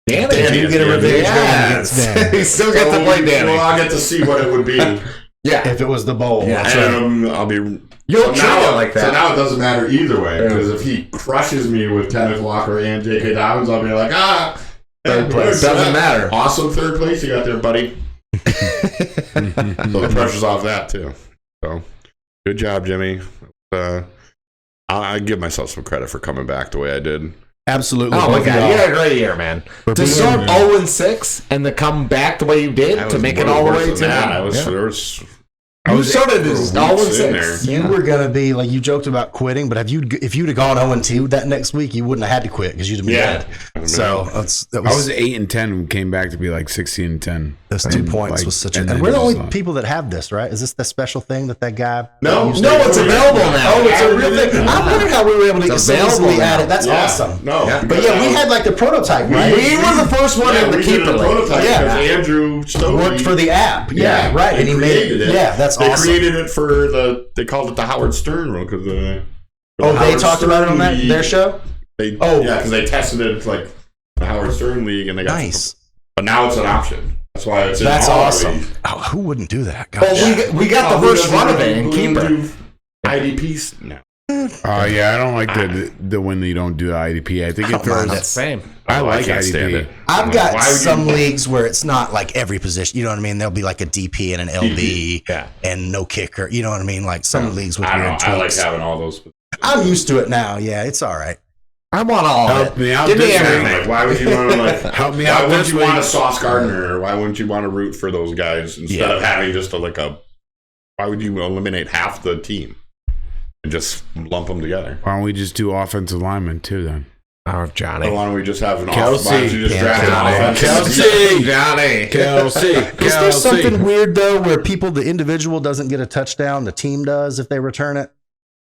Danny, you get a revenge game against Dan. You still get to play Danny. Well, I'll get to see what it would be. Yeah. If it was the bowl. Yeah. And I'll be... You'll treat it like that. So now it doesn't matter either way. Because if he crushes me with Kenneth Walker and J.K. Dobbins, I'll be like, Third place. Doesn't matter. Awesome third place you got there, buddy. So the pressure's off that, too. So, good job, Jimmy. I give myself some credit for coming back the way I did. Absolutely. Oh my God, you had a great year, man. To start 0-6 and to come back the way you did to make it all the way to that. You started as 0-6. You were gonna be like, you joked about quitting, but if you'd have gone 0-2 that next week, you wouldn't have had to quit because you'd have been dead. So I was 8-10 and came back to be like 16-10. Those 2 points was such a. And we're the only people that have this, right? Is this the special thing that guy? No, it's available now. Oh, it's a real thing. I wondered how we were able to get so easily at it. That's awesome. No, but yeah, we had like the prototype, right? We were the first one to keep the prototype. Yeah, because Andrew Stokely worked for the app. Yeah, right. And he made it. Yeah, that's awesome. They created it for they called it the Howard Stern rule because they talked about it on their show. Because they tested it like the Howard Stern League and they got nice. But now it's an option. That's why it's that's in awesome. league. Oh, who wouldn't do that? Gosh. Well, we got the first run of it and keep it. IDPs? No. Oh yeah, I don't like the when you don't do IDP. I think it throws. That's same. I like can't stand IDP. it. I've got some leagues where it's not like every position. You know what I mean? There'll be like a DP and an LB and no kicker. You know what I mean? Like some leagues with weird tweaks. I like having all those. I'm used to it now. Yeah, it's all right. I want all of Help it. me out. Give me this everything. week. Like, why would you want to Help me Why out. wouldn't This you want a week. Sauce Gardner? Or why wouldn't you want to root for those guys instead of having just why would you eliminate half the team and just lump them together? Why don't we just do offensive linemen too then? Oh, Johnny. Why don't we just have an Kelsey. Why don't you just draft an Kelsey. Johnny. Kelsey. Is there something weird though where the individual doesn't get a touchdown, the team does if they return it?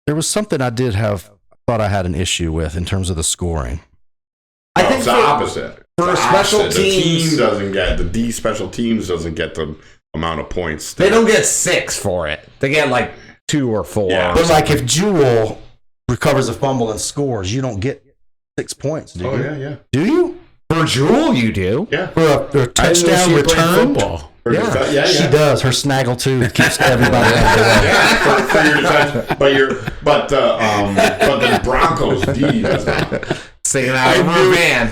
There was something I thought I had an issue with in terms of the scoring. I think it's the opposite. For special teams, the team doesn't get the special teams doesn't get the amount of points. They don't get 6 for it. They get like 2 or 4. Yeah. But like if Jewel recovers a fumble and scores, you don't get 6 points, do you? Oh yeah. Do you? For Jewel, you do. Yeah. For a touchdown return? Yeah. She does. Her snaggle tooth keeps everybody out of the way. For your defense, but the Broncos D does not. Singing out of her van.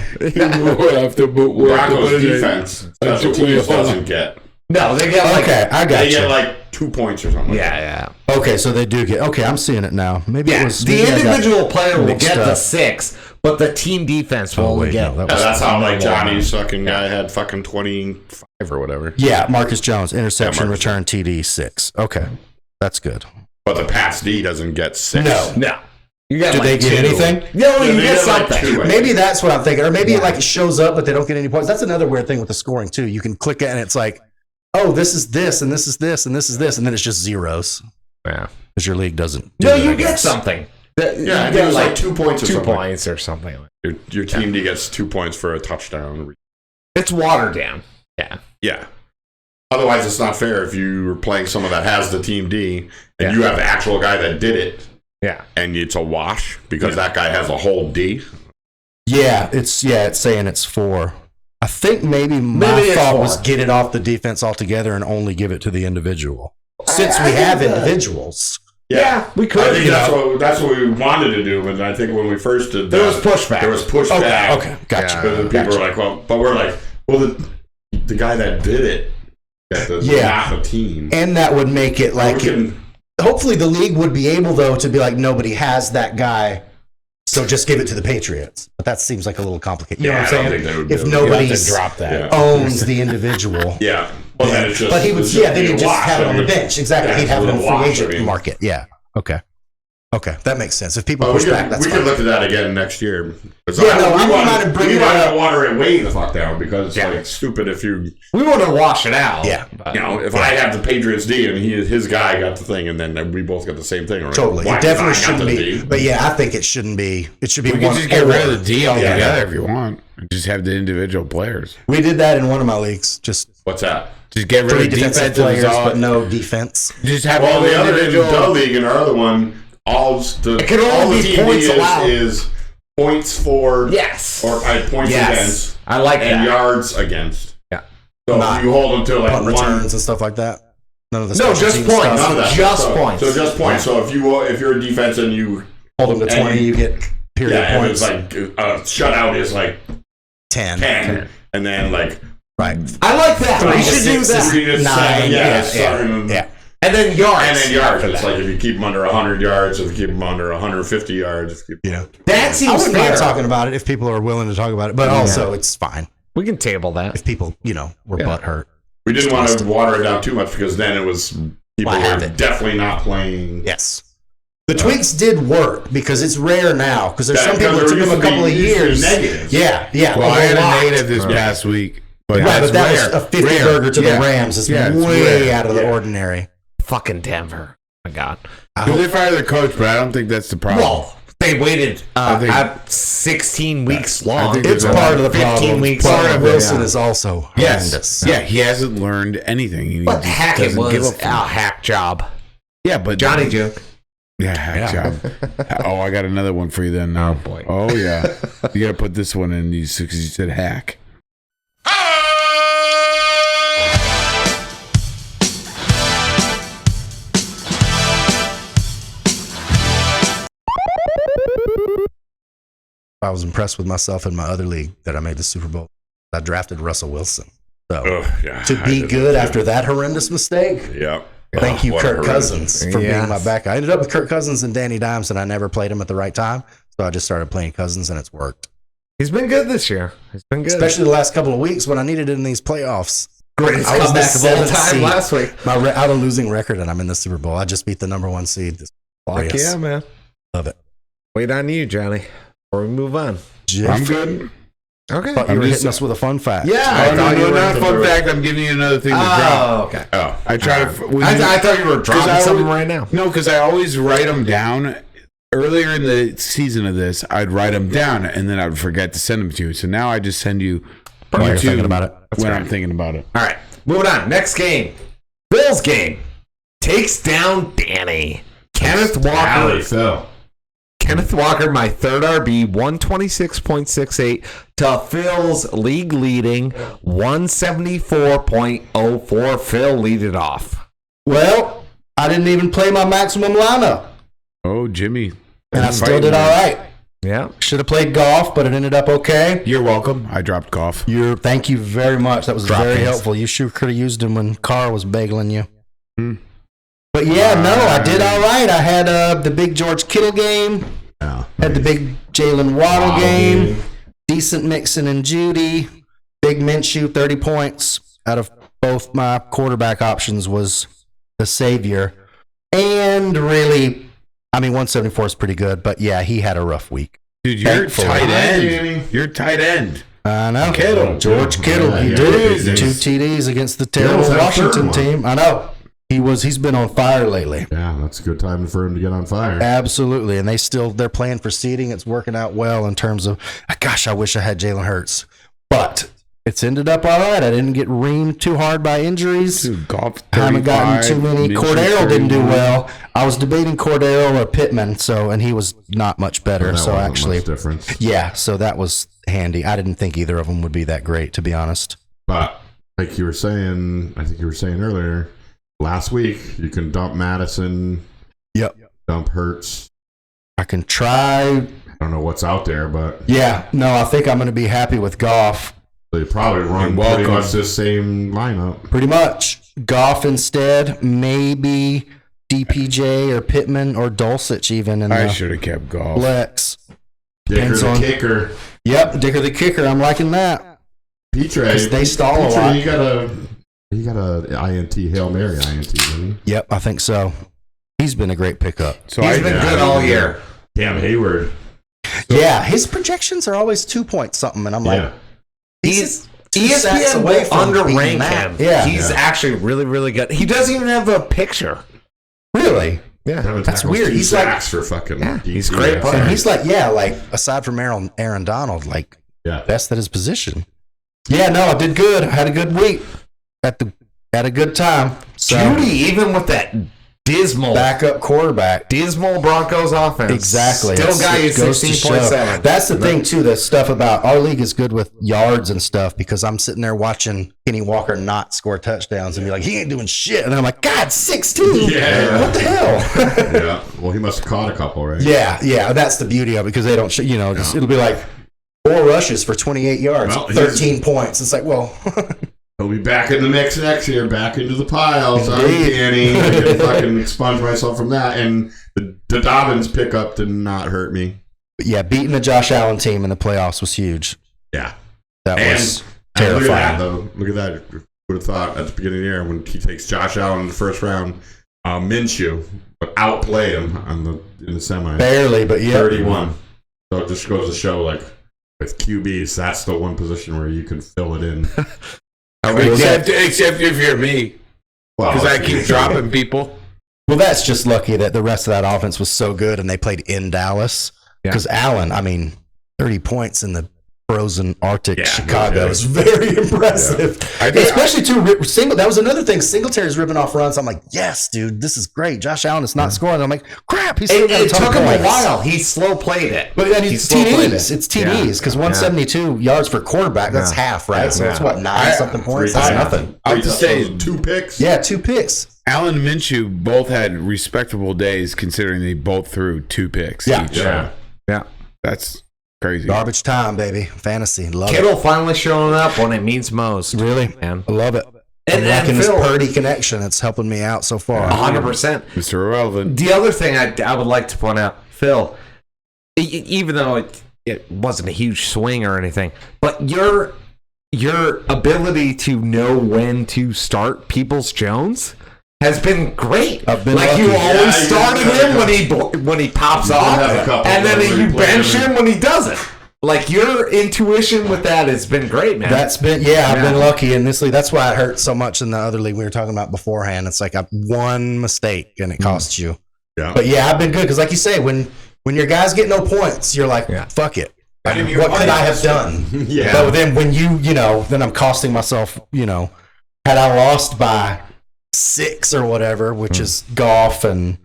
Broncos defense special teams doesn't get. No, they get like I got They you. get like 2 points or something. yeah. Okay, so they do get. Okay, I'm seeing it now. Maybe it was the individual player will mixed get the up. 6, but the team defense will only get. Yeah, that's how like Johnny's fucking guy had fucking 25 or whatever. Yeah, Marcus Jones interception, Marcus. return, TD 6. Okay, that's good. But the Pats D doesn't get 6. No. You got Do they get 2. anything? No, you they get get like something. 2, I Maybe that's what I'm thinking, or maybe like it shows up, but they don't get any points. That's another weird thing with the scoring too. You can click it and it's like, oh, this is this, and this is this, and this is this, and then it's just zeros Yeah. because your league doesn't. Do No, that, you I get guess. something. Yeah, I you think get it was like 2 points or 2 something. points or something. Your team D gets 2 points for a touchdown. It's watered down. Yeah. Yeah. Otherwise, it's not fair if you're playing someone that has the team D and you have the actual guy that did it. Yeah. And it's a wash because that guy has a whole D. Yeah, it's saying it's 4. I think maybe my it's thought 4. was get it off the defense altogether and only give it to the individual. Since we have individuals. Yeah, we could. I think that's what we wanted to do, but I think when we first did that, There was pushback. There was pushback. Okay, gotcha. Because people were like, but we're like, the guy that did it, not the team. And that would make it like hopefully the league would be able though to be like nobody has that guy, so just give it to the Patriots. But that seems like a little complicated. You know what I'm saying? If nobody drop that. owns the individual. Yeah. Well, then it's just, but he would, then he'd just have it on the bench. Exactly. He'd have it in the free agent market. Yeah. Okay. That makes sense. If people push back, that's we fine. could look at that again next year. I want to bring it up. Water it way the fuck down because it's like stupid if you. We want to wash it out. Yeah. If I have the Patriots D and his guy got the thing and then we both got the same thing. Right? Totally. It definitely shouldn't be. But yeah, I think it shouldn't be. It should be We one. can just get rid of the D altogether if you want. Just have the individual players. We did that in one of my leagues. Just What's that? Just get rid 3 of defensive defensive players, but no defense. Just have Well, all the other individual. Dub League in our other one, all It can only all the be TV points allowed. is points for Yes. or points against. I like and that. yards against. Yeah. So Not if you hold them to like punt one. returns and stuff like that. None of the No, special just teams points. stuff. None of that. Just so, points. So just points. So if you're a defense and you Hold them to and 20, you get period yeah, points. and it's like a shutout is like 10. 10, and then like Right. I like that. We should do 6 that. 3 to 9, 7, yeah. yeah. And then yards. And then yards. after It's that. like if you keep them under 100 yards, if you keep them under 150 yards, if you keep Yeah. That I seems wouldn't fair. mind talking about it if people are willing to talk about it, but also it's fine We can table that. if people, were butt hurt. we didn't want to water it down too much because then it was people I have were it. definitely not playing. Yes. The tweaks did work because it's rare now because there's Yeah, some people because that took there them a couple of used to be years. negatives. Yeah. Well, a I had lot. a native this past week. But Right, that's but that rare. was a 50 Rare. burger to Yeah. the Rams. It's Yeah, it's way rare. out of the ordinary. Fucking Denver. My God. Because they fired their coach, but I don't think that's the problem. Well, they waited think- 16 weeks long. think It's It's part of the 15 problem. weeks. Part of Yeah. Wilson is also Yes. horrendous. Yeah, he hasn't learned anything. He But just Hackett doesn't give was a fuck. a hack job. Yeah, but Johnny joke. Yeah, hack job. Oh, I got another one for you then. Oh, boy. Oh, yeah. You got to put this one in because you said hack. I was impressed with myself in my other league that I made the Super Bowl. I drafted Russell Wilson. So Yeah, to be good after that horrendous mistake, Yeah. thank you, What a Kirk horrendous- Cousins, for Yes. being my back. I ended up with Kirk Cousins and Danny Dimes, and I never played him at the right time. So I just started playing Cousins, and it's worked. He's been good this year. He's been good. Especially the last couple of weeks when I needed it in these playoffs. greatest I was comeback the of all seventh time seed. last week. I had a losing record, and I'm in the Super Bowl. I just beat the number 1 seed. Fuck Yes. yeah, man. Love it. Wait on you, Johnny. Before we move on. I'm good. Okay. Thought you I'm were just- hitting us with a fun fact. Yeah, Oh, thought no, you were not into fun it. fact. I'm giving you another thing to drop. Oh, okay. Oh. I try to. when you- I thought you were dropping I something always- right now. No, because I always write them down. Earlier in the season of this, I'd write them down and then I'd forget to send them to you. So now I just send you When you're two thinking about it. when I'm thinking about it. All right, moving on. Next game. Bills game. Takes down Danny. Kenneth Walker. Phil. Kenneth Walker, my third RB, 126.68 to Phil's league leading 174.04. Phil lead it off. Well, I didn't even play my maximum lineup, Oh, Jimmy. and I He's still fighting did me. all right. Yeah. Should have played golf, but it ended up okay. You're welcome. I dropped golf. Thank you very much. That was Drop very ins. helpful. You sure could have used him when Carr was bageling you. Hmm. But yeah, no, I did all right. I had the big George Kittle game. Yeah. Had the big Jalen Waddle game. Decent Mixon and Judy. Big Minshew, 30 points out of both my quarterback options was the savior. And really, 174 is pretty good, but yeah, he had a rough week. Dude, you're Thankfully. tight Danny. end. You're tight end. I know. Kittle. George Kittle. He Yeah, did yeah. 2 TDs against the Kittle's terrible had a Washington third one. team. I know. He's been on fire lately. Yeah, that's a good time for him to get on fire. Absolutely. And they're playing for seeding. It's working out well in terms of, gosh, I wish I had Jalen Hurts. But it's ended up all right. I didn't get reamed too hard by injuries. Dude, golf. I haven't gotten too many. Cordero didn't do well. I was debating Cordero or Pittman, and he was not much better. That So wasn't actually, much difference. yeah, so that was handy. I didn't think either of them would be that great, to be honest. But like you were saying, I think you were saying earlier, last week you can dump Madison, Yep. dump Hurts. I can try. I don't know what's out there, but Yeah, no, I think I'm going to be happy with Goff. they probably run You're pretty welcome. much the same lineup. Pretty much. Goff instead, maybe DPJ or Pittman or Dulcich even in I the should have kept golf. flex. Dicker Depends the on- kicker. Yep, Dicker the kicker. I'm liking that. Petre. 'Cause they stall a Petre, lot. You got a INT, Hail Mary INT, didn't he? Yep, I think so. He's been a great pickup. So He's I been yeah, good I all mean, year. Damn, Hayward. Yeah, his projections are always 2 points something, and I'm like, Yeah. he's 2 sacks ESPN away will from beating underrank that. him. Yeah, He's actually really, really good. He doesn't even have a picture. really. Yeah. Seven That's tackles, weird. 2 He's like- sacks for fucking. Yeah, DT. he's a great player. And he's like, aside from Aaron Donald, Yeah. best at his position. Yeah, no, I did good. I had a good week. Had a good time. So, Judy, even with that Dismal. backup quarterback. Dismal Broncos offense. Exactly. Still It's- got you it goes to show. 16.7. That's the thing too. The stuff about our league is good with yards and stuff because I'm sitting there watching Kenny Walker not score touchdowns and be like, he ain't doing shit, and then I'm like, God, 16. Yeah. What the hell? Yeah. Well, he must have caught a couple, right? yeah. That's the beauty of it because they don't. Just, it'll be like 4 rushes for 28 yards, Well, 13 points. It's like, well, He'll be back in the mix next year, back into the pile. Sorry, Indeed. Danny. I can fucking expunge myself from that. And the Dobbins pickup did not hurt me. but yeah, beating the Josh Allen team in the playoffs was huge. Yeah. That And was and look at that, terrifying. though. Look at that. Would have thought at the beginning of the year when he takes Josh Allen in the first round, Minshew would outplay him in the semi. Barely, but yeah. 31. So it just goes to show, like, with QBs, that's the one position where you can fill it in. Except if you're me, Well, because I keep dropping people. Well, that's just lucky that the rest of that offense was so good and they played in Dallas. Yeah. Because Allen, 30 points in the frozen Arctic Chicago yeah. is very impressive. Especially too, that was another thing. Singletary's ripping off runs. I'm like, yes, dude, this is great. Josh Allen is not scoring. I'm like, crap, he's still got a It ton took of him a points. while. He slow played it. But then He it's slow played TDs. it. It's TDs because 172 yards for quarterback. That's half, right? So it's what, 9 something points? That's nothing. I have to say, 2 picks. Yeah, 2 picks. Allen and Minshew both had respectable days considering they both threw 2 picks Yeah. each. Yeah. Yeah. That's crazy. Garbage time, baby. Fantasy. Love Kittle finally showing up when it means most. it. Really? Man. I love it. And I'm liking this Phil- Purdy connection. It's helping me out so far. 100%. Mr. Irrelevant. The other thing I would like to point out, Phil, even though it wasn't a huge swing or anything, but your ability to know when to start Peoples-Jones has been great. I've been like you lucky. always Yeah, started him when he pops off, have a couple and then where you he plays bench him. him when he doesn't. Like your intuition with that has been great, man. That's been, I've been lucky in this league. That's why it hurt so much in the other league we were talking about beforehand. It's like one mistake and it costs you. Yeah. But yeah, I've been good because, like you say, when your guys get no points, you're like, fuck it. I mean, What could I have done? Yeah. But then when then I'm costing myself, had I lost by 6 or whatever, which is golf and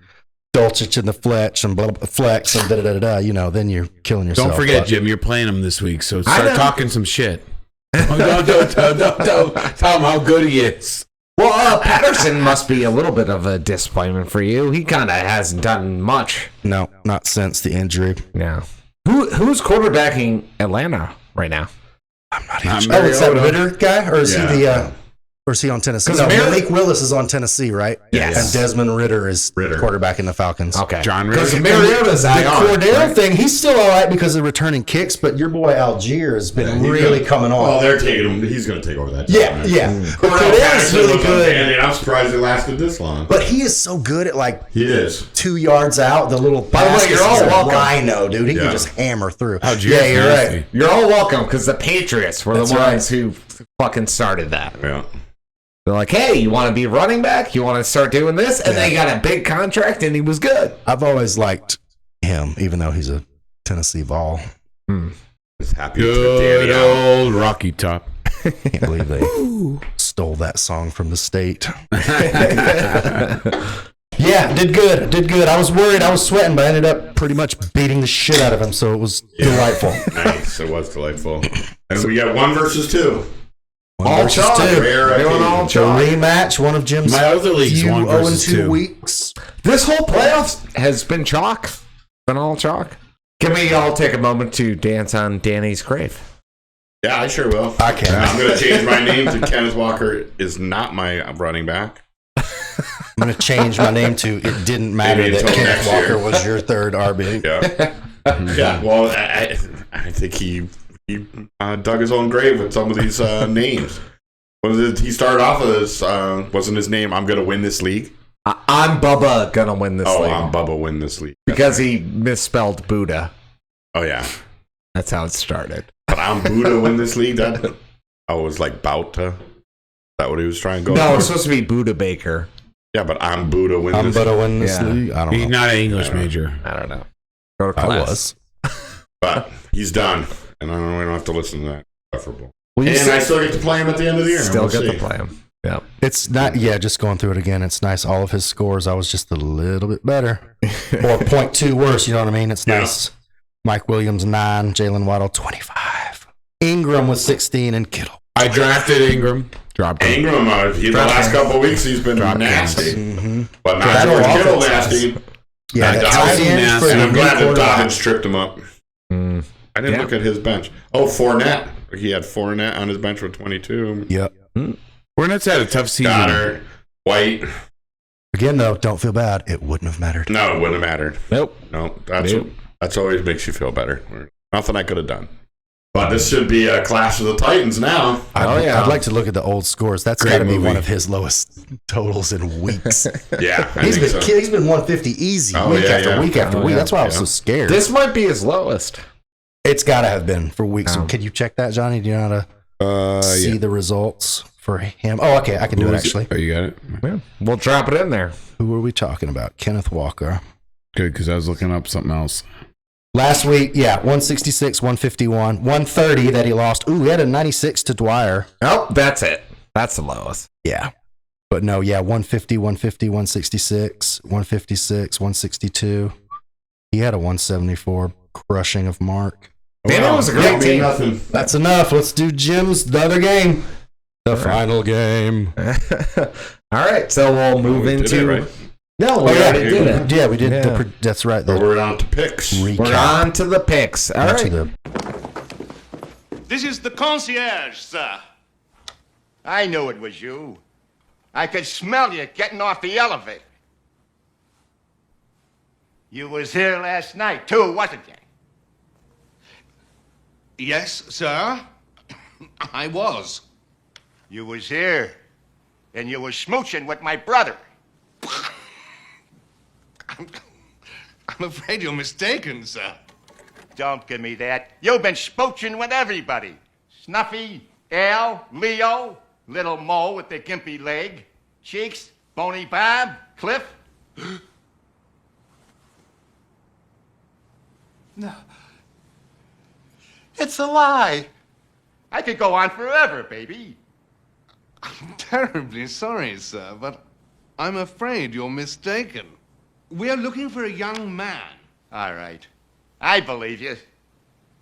Dolchich and the Fletch and Flex and then you're killing yourself. Don't forget, But- Jim, you're playing him this week, so I start know. talking some shit. Don't tell him how good he is. well, Patterson must be a little bit of a disappointment for you. He kind of hasn't done much. No, not since the injury. Yeah. Who's quarterbacking Atlanta right now? Not Oh, it's that Mariota. Ritter guy, or is Yeah. he or is he on Tennessee? 'Cause No, Mar- Malik Willis is on Tennessee, right? Yes. And Desmond Ritter is quarterback in the Falcons. Okay. John Because Ritter. Mariota's The IR. Cordero right? thing, he's still all right because of returning kicks, but your boy Algier has been really coming on. Well, they're taking him. He's going to take over that. yeah, job, right? yeah. But Cordell Cordero's Patterson really was good. uncanny, and I'm surprised it lasted this long. But he is so good at like He is. 2 yards out, the little By the way, pass. you're all He's a welcome. rhino, dude. He Yeah. can just hammer through. Algier's Yeah, you're nasty. right. You're all welcome because the Patriots were That's the right. ones who fucking started that. Yeah. They're like, hey, you want to be running back? You want to start doing this? And they got a big contract and he was good. I've always liked him, even though he's a Tennessee Vol. Just happy to take Good Danny out. old Rocky Top. Can't believe they stole that song from the state. Yeah, did good. I was worried. I was sweating, but I ended up pretty much beating the shit out of him, so it was delightful. Nice. It was delightful. And we got 1 versus 2. All versus chalk. two. Rare Doing occasion. all The chalk. rematch, one of Jim's My other league's few 1 versus 0-2 2. weeks. This whole playoffs has been chalk. Been all chalk. Can we all take a moment to dance on Danny's grave? Yeah, I sure will. I can. I'm going to change my name to Kenneth Walker is not my running back. I'm going to change my name to It Didn't Matter Maybe That until Kenneth next year. Walker was your third RB. Yeah. Yeah. Well, I think he dug his own grave with some of these names. He started off with this, wasn't his name, I'm going to win this league? I'm Bubba gonna win this league. I'm Bubba win this league. Because he misspelled Buddha. Oh, yeah. That's how it started. But I'm Buddha win this league? That I was like Bauta. Is that what he was trying to go No, for? it's supposed to be Buddha Baker. Yeah, but I'm Buddha win I'm this going to win this Yeah. league. I don't He's know. not an English major. I don't know. Go to I class. was. But he's done. And we don't have to listen to that. Preferable. Well, you And I still get to play him at the end of the year. still We'll get see. to play him. Yeah. It's not, just going through it again. It's nice. All of his scores, I was just a little bit better. Or 0.2 worse, you know what I mean? It's nice. Mike Williams, 9. Jalen Waddle, 25. Ingram was 16, and Kittle. I drafted Ingram. Dropped him. Ingram, the last couple of weeks, he's been nasty. Mm-hmm. But not George Kittle nasty. Yeah, And tight end for and the I'm new glad that quarterback. Dobbins tripped him up. I didn't look at his bench. Oh, Fournette. He had Fournette on his bench with 22. Yep. Fournette's had a tough season. Goddard, White. Again, though, don't feel bad. It wouldn't have mattered. No, it wouldn't have mattered. Nope. No, that's always makes you feel better. Nothing I could have done. But this should be a clash of the Titans now. I'd like to look at the old scores. That's Great got to be movie. one of his lowest totals in weeks. Yeah, I He's think been so. he's been 150 easy week after week after week. That's why I was so scared. This might be his lowest. It's got to have been for weeks. So can you check that, Johnny? Do you know how to see the results for him? Oh, okay. I can do it, actually. Oh, you got it? Yeah. We'll drop it in there. Who are we talking about? Kenneth Walker. Good, because I was looking up something else. Last week, 166, 151, 130 that he lost. Ooh, he had a 96 to Dwyer. Oh, that's it. That's the lowest. Yeah. But no, 150, 150, 166, 156, 162. He had a 174 crushing of Mark. Man, it was a great team. Nothing. That's enough. Let's do Jim's the other game. The final game. All right, so we'll move into. Right? No, we already did it. Yeah, we did. Yeah. That's right. So we're on to picks. Recap. We're on to the picks. All Onto right. This is the concierge, sir. I knew it was you. I could smell you getting off the elevator. You was here last night, too, wasn't you? Yes, sir. I was. You was here, and you was smooching with my brother. I'm afraid you're mistaken, sir. Don't give me that. You've been smooching with everybody. Snuffy, Al, Leo, Little Mo with the gimpy leg, Cheeks, Bony Bob, Cliff. No. It's a lie. I could go on forever, baby. I'm terribly sorry, sir, but I'm afraid you're mistaken. We're looking for a young man. All right. I believe you.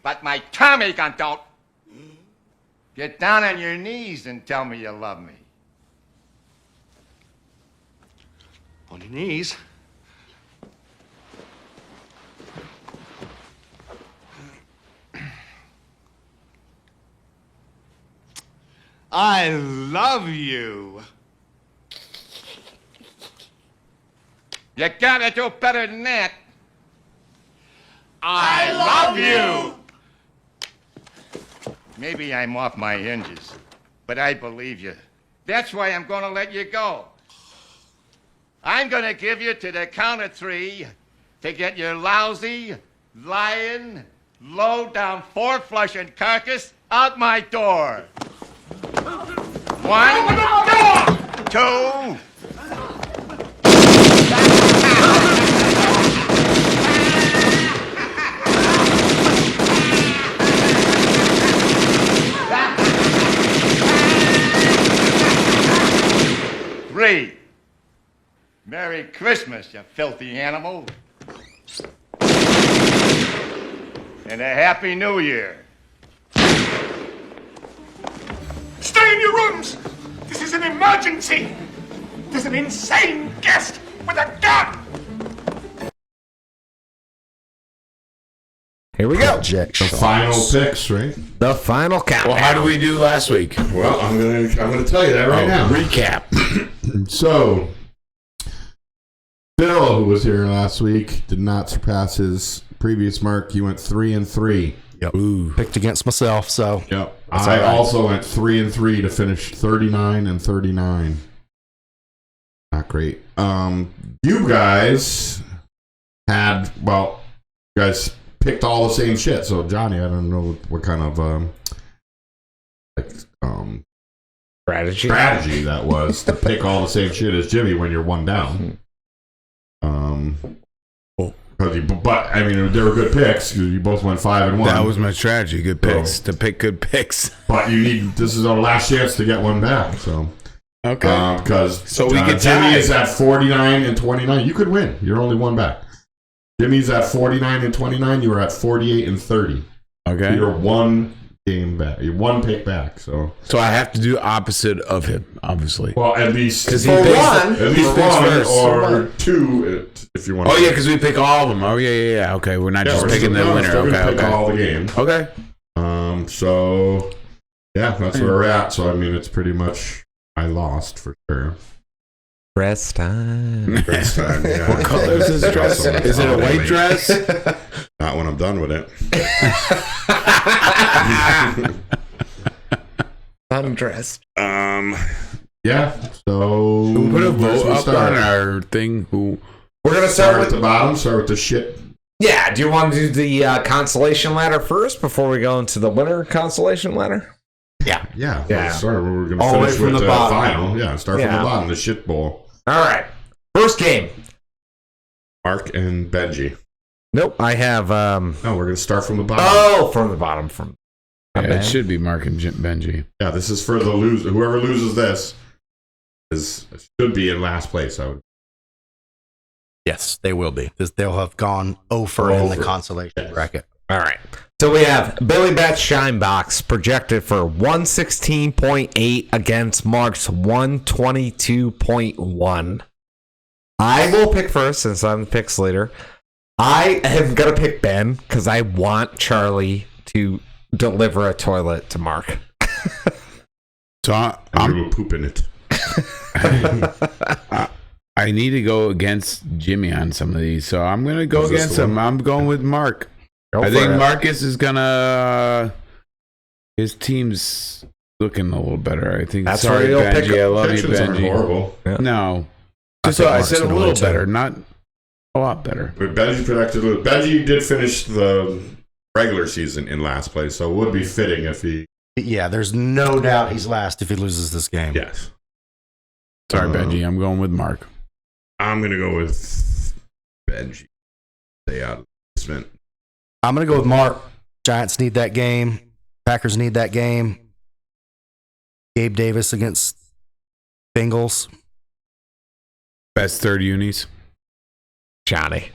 But my Tommy gun don't. Get down on your knees and tell me you love me. On your knees. I love you. You gotta do better than that. I love you. Maybe I'm off my hinges, but I believe you. That's why I'm gonna let you go. I'm gonna give you to the count of 3 to get your lousy, lying, low-down, four-flushing carcass out my door. 1, 2. Three. Merry Christmas, you filthy animal. And a Happy New Year. Stay in your rooms. This is an emergency. There's an insane guest with a gun. Here we go. Objection. Final picks, right? The final count. Well, how do we do last week? Well, I'm gonna tell you that right now. Recap. So, Bill, who was here last week, did not surpass his previous mark. He went 3-3. Yep. Picked against myself, so. Yep. That's I all right. also went 3-3 to finish 39-39. Not great. You guys had, well, you guys picked all the same shit. So Johnny, I don't know what kind of strategy that was to pick all the same shit as Jimmy when you're one down. But I mean, they were good picks. You both went 5-1. That was my strategy. Good picks. To pick good picks. But you need. This is our last chance to get one back. So Okay. Because So we could Jimmy tie. is at 49 and 29. You could win. You're only one back. Jimmy's at 49 and 29. You are at 48 and 30. Okay. You're one game back. You're one pick back. So I have to do opposite of him, obviously. well, at least For one, at least he picks one first. or two if you want. Oh yeah, because we pick all of them. Oh yeah. Okay, we're not just we're picking still- the no, winner. still gonna Okay, pick okay. all the games. Okay. So yeah, that's where we're at. So I mean, it's pretty much I lost for sure. Dress time. First time, yeah. What color is this dress? Is it a white dress? Not when I'm done with it. Undressed. Yeah. So We'll put a where should vote we up start? on our thing. Who? We're gonna Start start at with the bottom. Start with the shit. Yeah. Do you want to do the consolation ladder first before we go into the winner consolation ladder? Yeah. Yeah. Let's start. We're gonna All the way finish from with the the bottom. final. Yeah. Start from Yeah. the bottom. The shit bowl. All right. First game. Mark and Benji. Nope. I have. No, we're gonna start from the bottom. Oh, from the bottom. From. Yeah, it should be Mark and Benji. Yeah. This is for the loser. Whoever loses this should be in last place. I would. Yes, they will be. They'll have gone over in the Over. consolation bracket. All right. So we have Billy Bat's Shine Box projected for 116.8 against Mark's 122.1. I will pick first since I'm the picks leader. I am going to pick Ben because I want Charlie to deliver a toilet to Mark. So I'm I'm, pooping it. I need to go against Jimmy on some of these. So I'm going to go Is this against the him. one? I'm going with Mark. Go I for think it. Marcus is gonna. His team's looking a little better. I think. That's Sorry, where you'll pick Benji. I love you, Projections aren't Benji. horrible. No, I just think I Mark's said a gonna little win, too. better, not a lot better. But Benji projected. Benji did finish the regular season in last place, so it would be fitting if he. Yeah, there's no doubt he's last if he loses this game. Yes. Sorry, Benji. I'm going with Mark. I'm gonna go with Benji. Stay out of the basement. I'm going to go with Mark. Giants need that game. Packers need that game. Gabe Davis against Bengals. Best third unis. Johnny.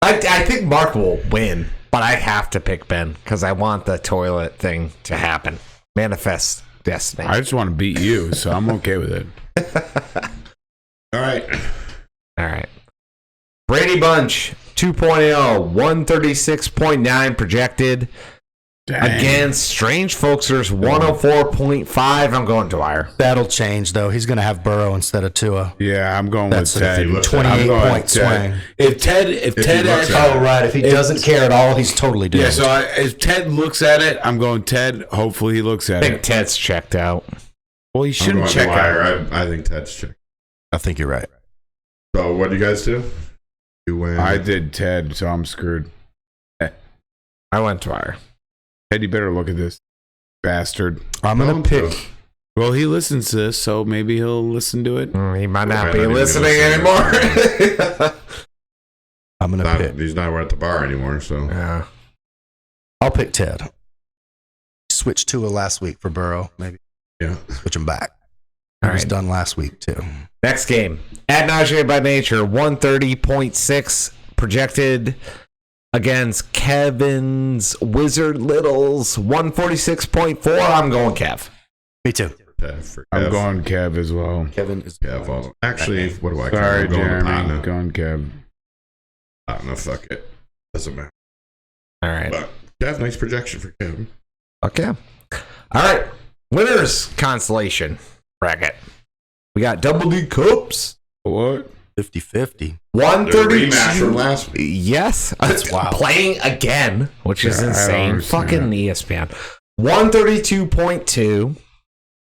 I think Mark will win, but I have to pick Ben because I want the toilet thing to happen. Manifest destiny. I just want to beat you, so I'm okay with it. All right. All right. Brady Bunch 2.0, 136.9 projected Dang. against Strange Folksers 104.5. I'm going Dwyer. That'll change, though. He's going to have Burrow instead of Tua. Yeah, I'm going That's with a Ted. 28-point Ted. swing. If Ted he actually, looks at Oh, right. If he doesn't care at all, he's totally doing yeah. So if Ted looks at it, I'm going Ted. Hopefully he looks I at think it. Ted's checked out. Well, he I'm shouldn't going check Dwyer. out. I think Ted's check. I think you're right. So what do you guys do? You win. I did Ted, so I'm screwed. I went Dwyer. Ted, you better look at this bastard. I'm going to pick. Well, he listens to this, so maybe he'll listen to it. He might not Okay, be not even listening listening. anymore. I'm going to pick. He's not at the bar anymore, so. Yeah. I'll pick Ted. Switched Tua last week for Burrow. Maybe Yeah. switch him back. All He was right. done last week, too. Next game. Ad Nauseam by Nature 130.6 projected against Kevin's Wizard Littles 146.4. I'm going Kev. Me too. For I'm Kev. going Kev as well. Kevin is. Kev. Actually, what do I care? Sorry, I'm going to Jeremy. Patna. Going Kev. Patna, fuck it. Doesn't matter. All right. But Kev, nice projection for Kevin. Okay. All right. Winners consolation bracket. We got Double D Cups. What? 50-50. 132. rematch from last week. Yes. That's wild. Playing again, which is Yeah, I don't insane. understand Fucking that. ESPN. 132.2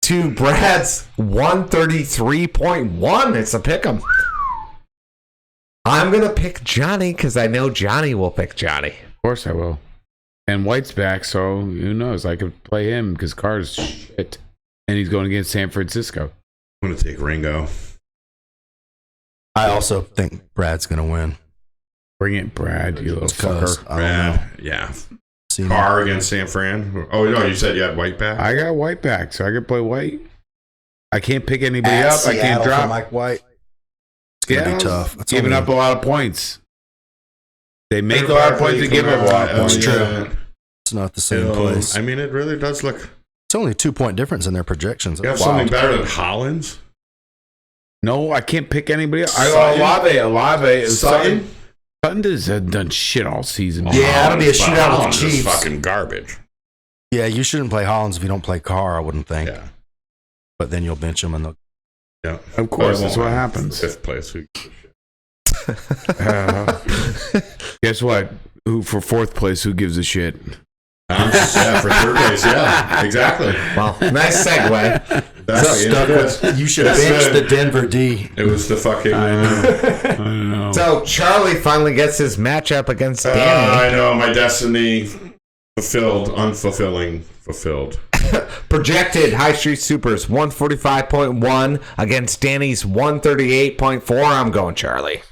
to Brad's 133.1. It's a pick 'em. I'm going to pick Johnny because I know Johnny will pick Johnny. Of course I will. And White's back, so who knows? I could play him because Carr's shit. And he's going against San Francisco. I'm going to take Ringo. I also think Brad's going to win. Bring it, Brad, you little Because fucker. I don't know. Brad, yeah. See, Carr against San Fran. Oh, no, you said you had White back? I got White back, so I could play White. I can't pick anybody At up. I Seattle can't for drop. Mike White. It's gonna be tough. It's Giving only- up a lot of points. They make a lot of points and give up a lot of That's points. true. It's not the same place. I mean, it really does look. It's only a 2-point difference in their projections. You have That's something wild. better than Hollins? No, I can't pick anybody else. Sutton? Olave. Sutton? Sutton hasn't done shit all season. Yeah, that'll be a Hollins- shootout with the Hollins is Chiefs. fucking garbage. Yeah, you shouldn't play Hollins if you don't play Carr, I wouldn't think. Yeah. But then you'll bench him and they'll. Yeah. Of course, But it that's won't what happen. happens. Fifth place. Who gives a shit? Guess what? Who for fourth place? Who gives a shit? Yeah, for third place. Yeah, exactly. Well, nice segue. That's Stuck with, you should have benched the Denver D. It was the fucking. I don't know. So Charlie finally gets his matchup against Danny. I know my destiny fulfilled, unfulfilling, fulfilled. Projected High Street Supers 145.1 against Danny's 138.4. I'm going Charlie.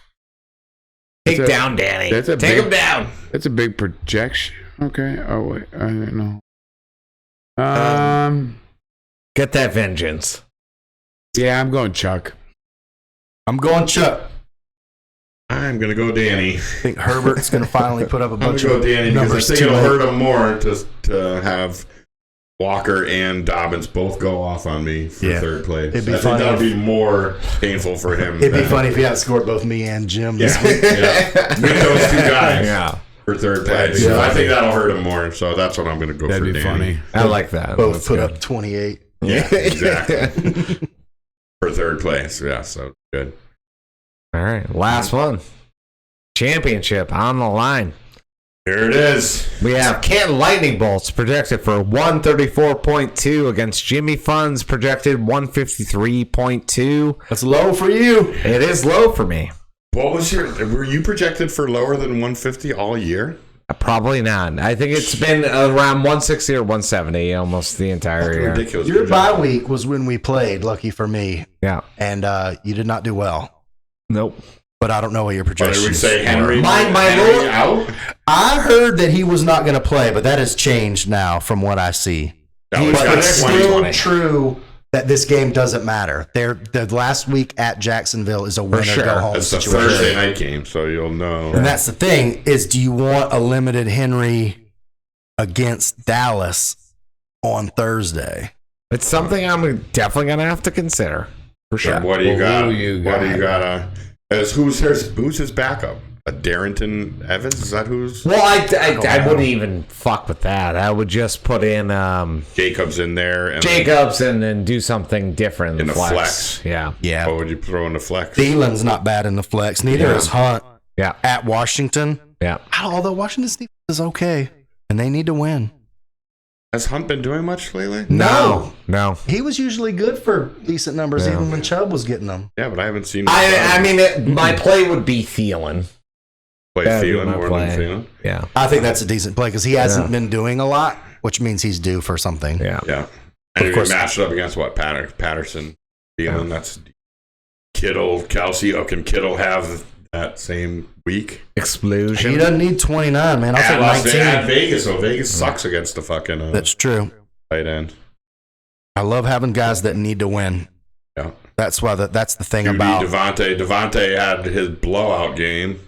Take That's a- down Danny. that's a Take big- him down. That's a big projection. Okay. Oh wait, I don't know. Get that vengeance. Yeah, I'm going Chuck. I'm going Chuck. I'm gonna go Danny. I think Herbert's going to finally put up a I'm gonna bunch go of Danny because numbers I think it'll too. hurt him more to have Walker and Dobbins both go off on me for Yeah. third place. It'd be I think funny that would if- be more painful for him. It'd be than- funny if he outscored both me and Jim this Yeah, week. yeah. With those two guys Yeah. for third place. Yeah. I think that'll hurt him more. So that's what I'm gonna go That'd for. be Danny. funny. I like that. Both That's put good. up 28. Yeah, exactly. For third place. Yeah, so good. All right. Last one. Championship on the line. Here it is. We have Canton Lightning Bolts projected for 134.2 against Jimmy Funds projected 153.2. That's low for you. It is low for me. What was were you projected for lower than 150 all year? Probably not. I think it's been around 160 or 170 almost the entire year. Ridiculous. Your projection. bye week was when we played, lucky for me, Yeah. and you did not do well. Nope. But I don't know what your What did we projections say, Henry? My Henry Lord. out? I heard that he was not going to play, but that has changed now from what I see. That was But got it's 2020. still true that this game doesn't matter. The last week at Jacksonville is a winner sure. go home It's a situation. Thursday night game, so you'll know. And that's the thing is, do you want a limited Henry against Dallas on Thursday? It's something I'm definitely going to have to consider. For sure. And what do you Well, got? who you What do got? you got? Who's his backup? A Darrington Evans? Is that who's? Well, I wouldn't even fuck with that. I would just put in Jacobs in there. And Jacobs and then do something different In the the flex. flex. Yeah. Yeah. What would you throw in the flex? Thielen's not bad in the flex. Neither is Hunt Yeah. at Washington. Yeah. Although Washington's defense is okay, and they need to win. Has Hunt been doing much lately? No. He was usually good for decent numbers, Yeah. even when Chubb was getting them. Yeah, but I haven't seen. I mean, my play would be Thielen. play that'd be Thielen my more play. than Thielen. Yeah. I think that's a decent play because he hasn't been doing a lot, which means he's due for something. Yeah. Yeah, and if you course. match it up against what Patterson, Thielen, that's Kittle, Kelsey. Oh, can Kittle have that same week? Explosion. He doesn't need 29, man. I'll At take Las Vegas, 19. at Vegas, so Vegas sucks against the fucking That's true. tight end. I love having guys that need to win. Yeah. That's why that's the thing You about need Devontae. Devontae had his blowout game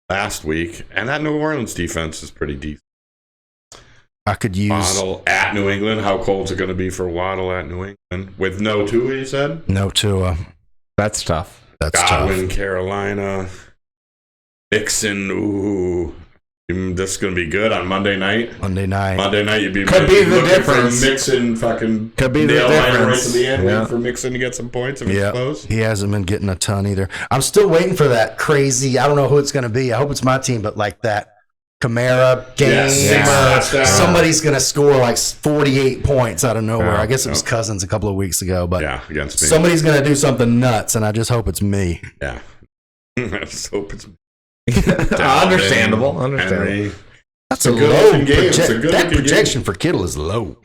last week, and that New Orleans defense is pretty decent. I could use Waddle at New England. How cold's it going to be for Waddle at New England? With no Tua, you said? no Tua. That's tough. That's Godwin, tough. Carolina. Mixon, ooh. This is going to be good on Monday night. Monday night. Monday night, you'd be Could be the looking difference. for Mixon fucking Could be the nail line right difference. to the end, Yeah. waiting for Mixon to get some points if it's Yeah, close. he hasn't been getting a ton either. I'm still waiting for that crazy. I don't know who it's going to be. I hope it's my team, but like that Kamara game, Yes, where touchdown. somebody's going to score like 48 points out of nowhere. Yeah, I guess it was Cousins a couple of weeks ago, but Yeah, against me. somebody's going to do something nuts, and I just hope it's me. Yeah. Let's hope it's Understandable. Henry. That's a a good low looking game. It's a good That looking projection for Kittle is low.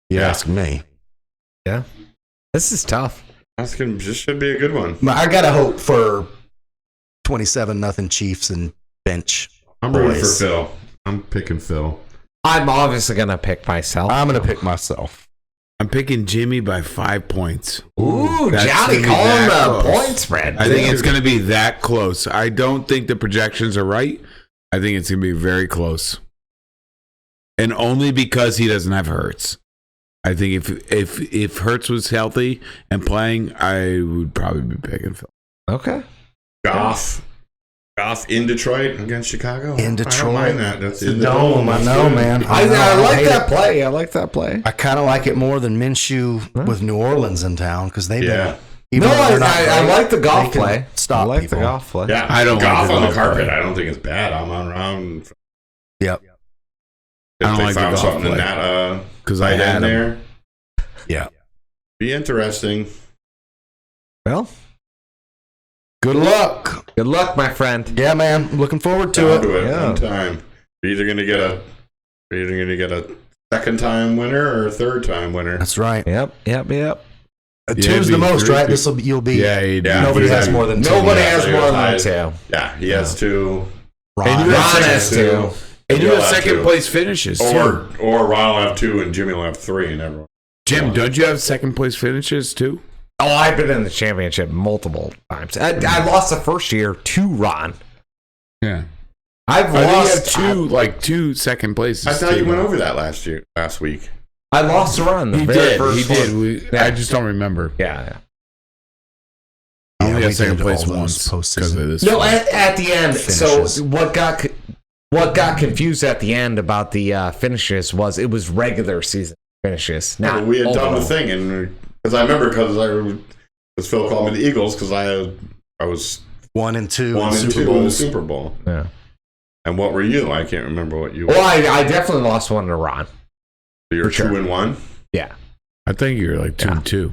You Yeah. ask me. Yeah. This is tough. This should be a good one. I got to hope for 27-0 Chiefs and bench. I'm rooting for boys. Phil. I'm picking Phil. I'm obviously going to pick myself. I'm going to pick myself. I'm picking Jimmy by 5 points. Ooh, That's Johnny gonna be calling that the close. point spread. I think it's going to be that close. I don't think the projections are right. I think it's going to be very close. And only because he doesn't have Hurts. I think if Hurts was healthy and playing, I would probably be picking Phil. Okay. Goff in Detroit against Chicago. In I Detroit. don't mind that. That's The dome, I know, man. I don't like hate that it. play. I like that play. I kind of like it more than Minshew with New Orleans in town because they've Yeah. been. Even No, though they're not I great, like the golf they can play. Stop I like people. the golf play. Yeah, I don't Goff like on the the golf carpet. play. I don't think it's bad. I'm around. Yep. If I don't they like the found golf something in play. that, Because I tight had end him. there, Yeah. be interesting. Well, Good luck. good luck, my friend. Yeah, man. I'm looking forward to Down it. to it Yeah. one time. You're either gonna get a second time winner or a third time winner. That's right. Yep. Two's it'd the be most, three right? people. You'll be. Yeah, Nobody has exactly. more than two. Nobody Yeah, has so more you're than tied. two. Yeah, he has two. Ron. And you Ron have has second, two. and you You'll have have second two. place finishes too. Or Ron will have two and Jimmy will have three, and everyone. Jim, don't you have second place finishes too? Oh, I've been in the championship multiple times. I lost the first year to Ron. Yeah. I've I lost think you have two second places. I thought too. you went over that last week. I lost to Ron. The He very did. First He did. one. I just don't remember. Yeah. I only we had second did place all those once postseason. because of this. No, one. at the end. Finishes. So what got confused at the end about the finishes was it was regular season finishes. Yeah, Not but we had done the overall. thing, and because I remember because Phil called me the Eagles because I was 1 and 2. 1 and Super 2 in the Bowls. Super Bowl. Yeah. And what were you? I can't remember what you were. Well, I definitely lost one to Ron. You're for sure. 2 and 1. Yeah. I think you're like 2 Yeah. and 2.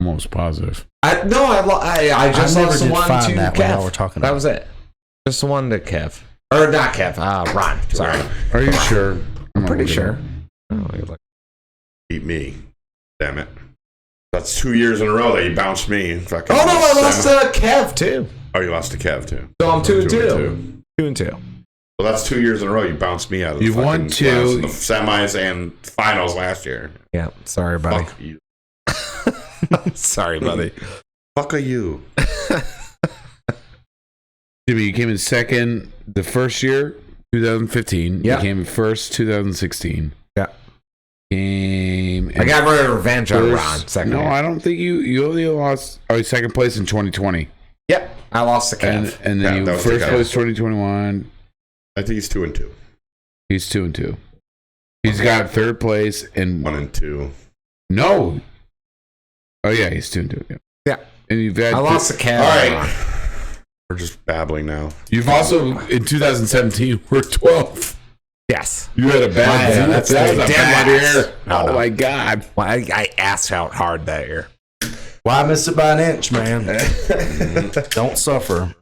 Almost positive. I just I never lost the did one find to that when y'all Kev. were talking That about was it. Just the one to Kev. Or not Kev. Ron. Sorry. Are you sure? I'm pretty sure. Oh, you're like- Beat me. Damn it. That's 2 years in a row that you bounced me. Fucking Oh no, I lost to Kev too. Oh, you lost to Kev too. So I'm 2 and 2. 2. 2 and 2. Well, that's 2 years in a row you bounced me out of the You've won fucking 2. the semis and finals last year. Yeah. Sorry, buddy. Fuck you. Sorry, buddy. Fuck are you? Jimmy, you came in second the first year, 2015. Yeah. You came in first, 2016. Yeah. Came. I got my revenge on first- Ron. Second. No, year. I don't think you only lost. Oh, second place in 2020, Yep. I lost to Kev. and then Yeah, you that was the first guy. place 2021. I think he's 2 and 2. He's 2 and 2. He's got third place and 1 and 2. no. Oh yeah, he's 2 and 2. Yeah. Yeah. And you've had I lost to Kev. All and right. Ron. We're just babbling now. You've also in 2017 were 12. Yes. You had a bad. Yeah, that was a dead bad ass. year. No, Oh no. my god. Well, I asked out hard that year. Why miss it by an inch, man? Don't suffer.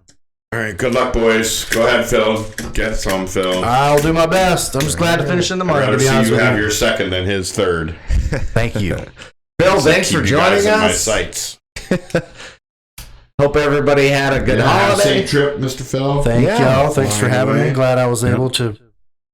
All right. Good luck, boys. Go ahead, Phil. Get some, Phil. I'll do my best. I'm just glad to finish in the I'd money, to rather be see honest you with have you. your second than his third. Thank you. Bill, thanks for Keep you guys joining in my us. sights. Hope everybody had a good Have a holiday. safe trip, Mr. Phil. Thank Yeah. y'all. Thanks for Flying having away. me. Glad I was able to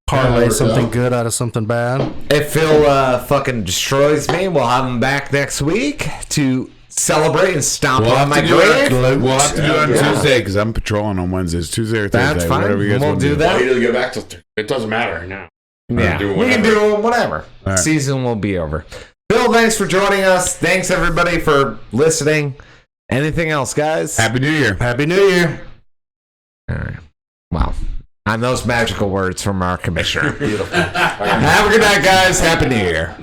parlay Yeah, something yeah. good out of something bad. If Phil fucking destroys me, we'll have him back next week to celebrate and stomp We'll on have my to do it. grave. We'll have to do it on Yeah. Tuesday because I'm patrolling on Wednesdays. Tuesday or Thursday. That's fine. Whatever you guys We'll want do to that. Well, he'll get back to. It doesn't matter now. Yeah, do we can whatever. do whatever. All right. Season will be over. Phil, thanks for joining us. Thanks everybody for listening. Anything else, guys? Happy New Year. Happy New Year. All right. Well, on those magical words from our commissioner. Beautiful. Have a good night, guys. Happy New Year.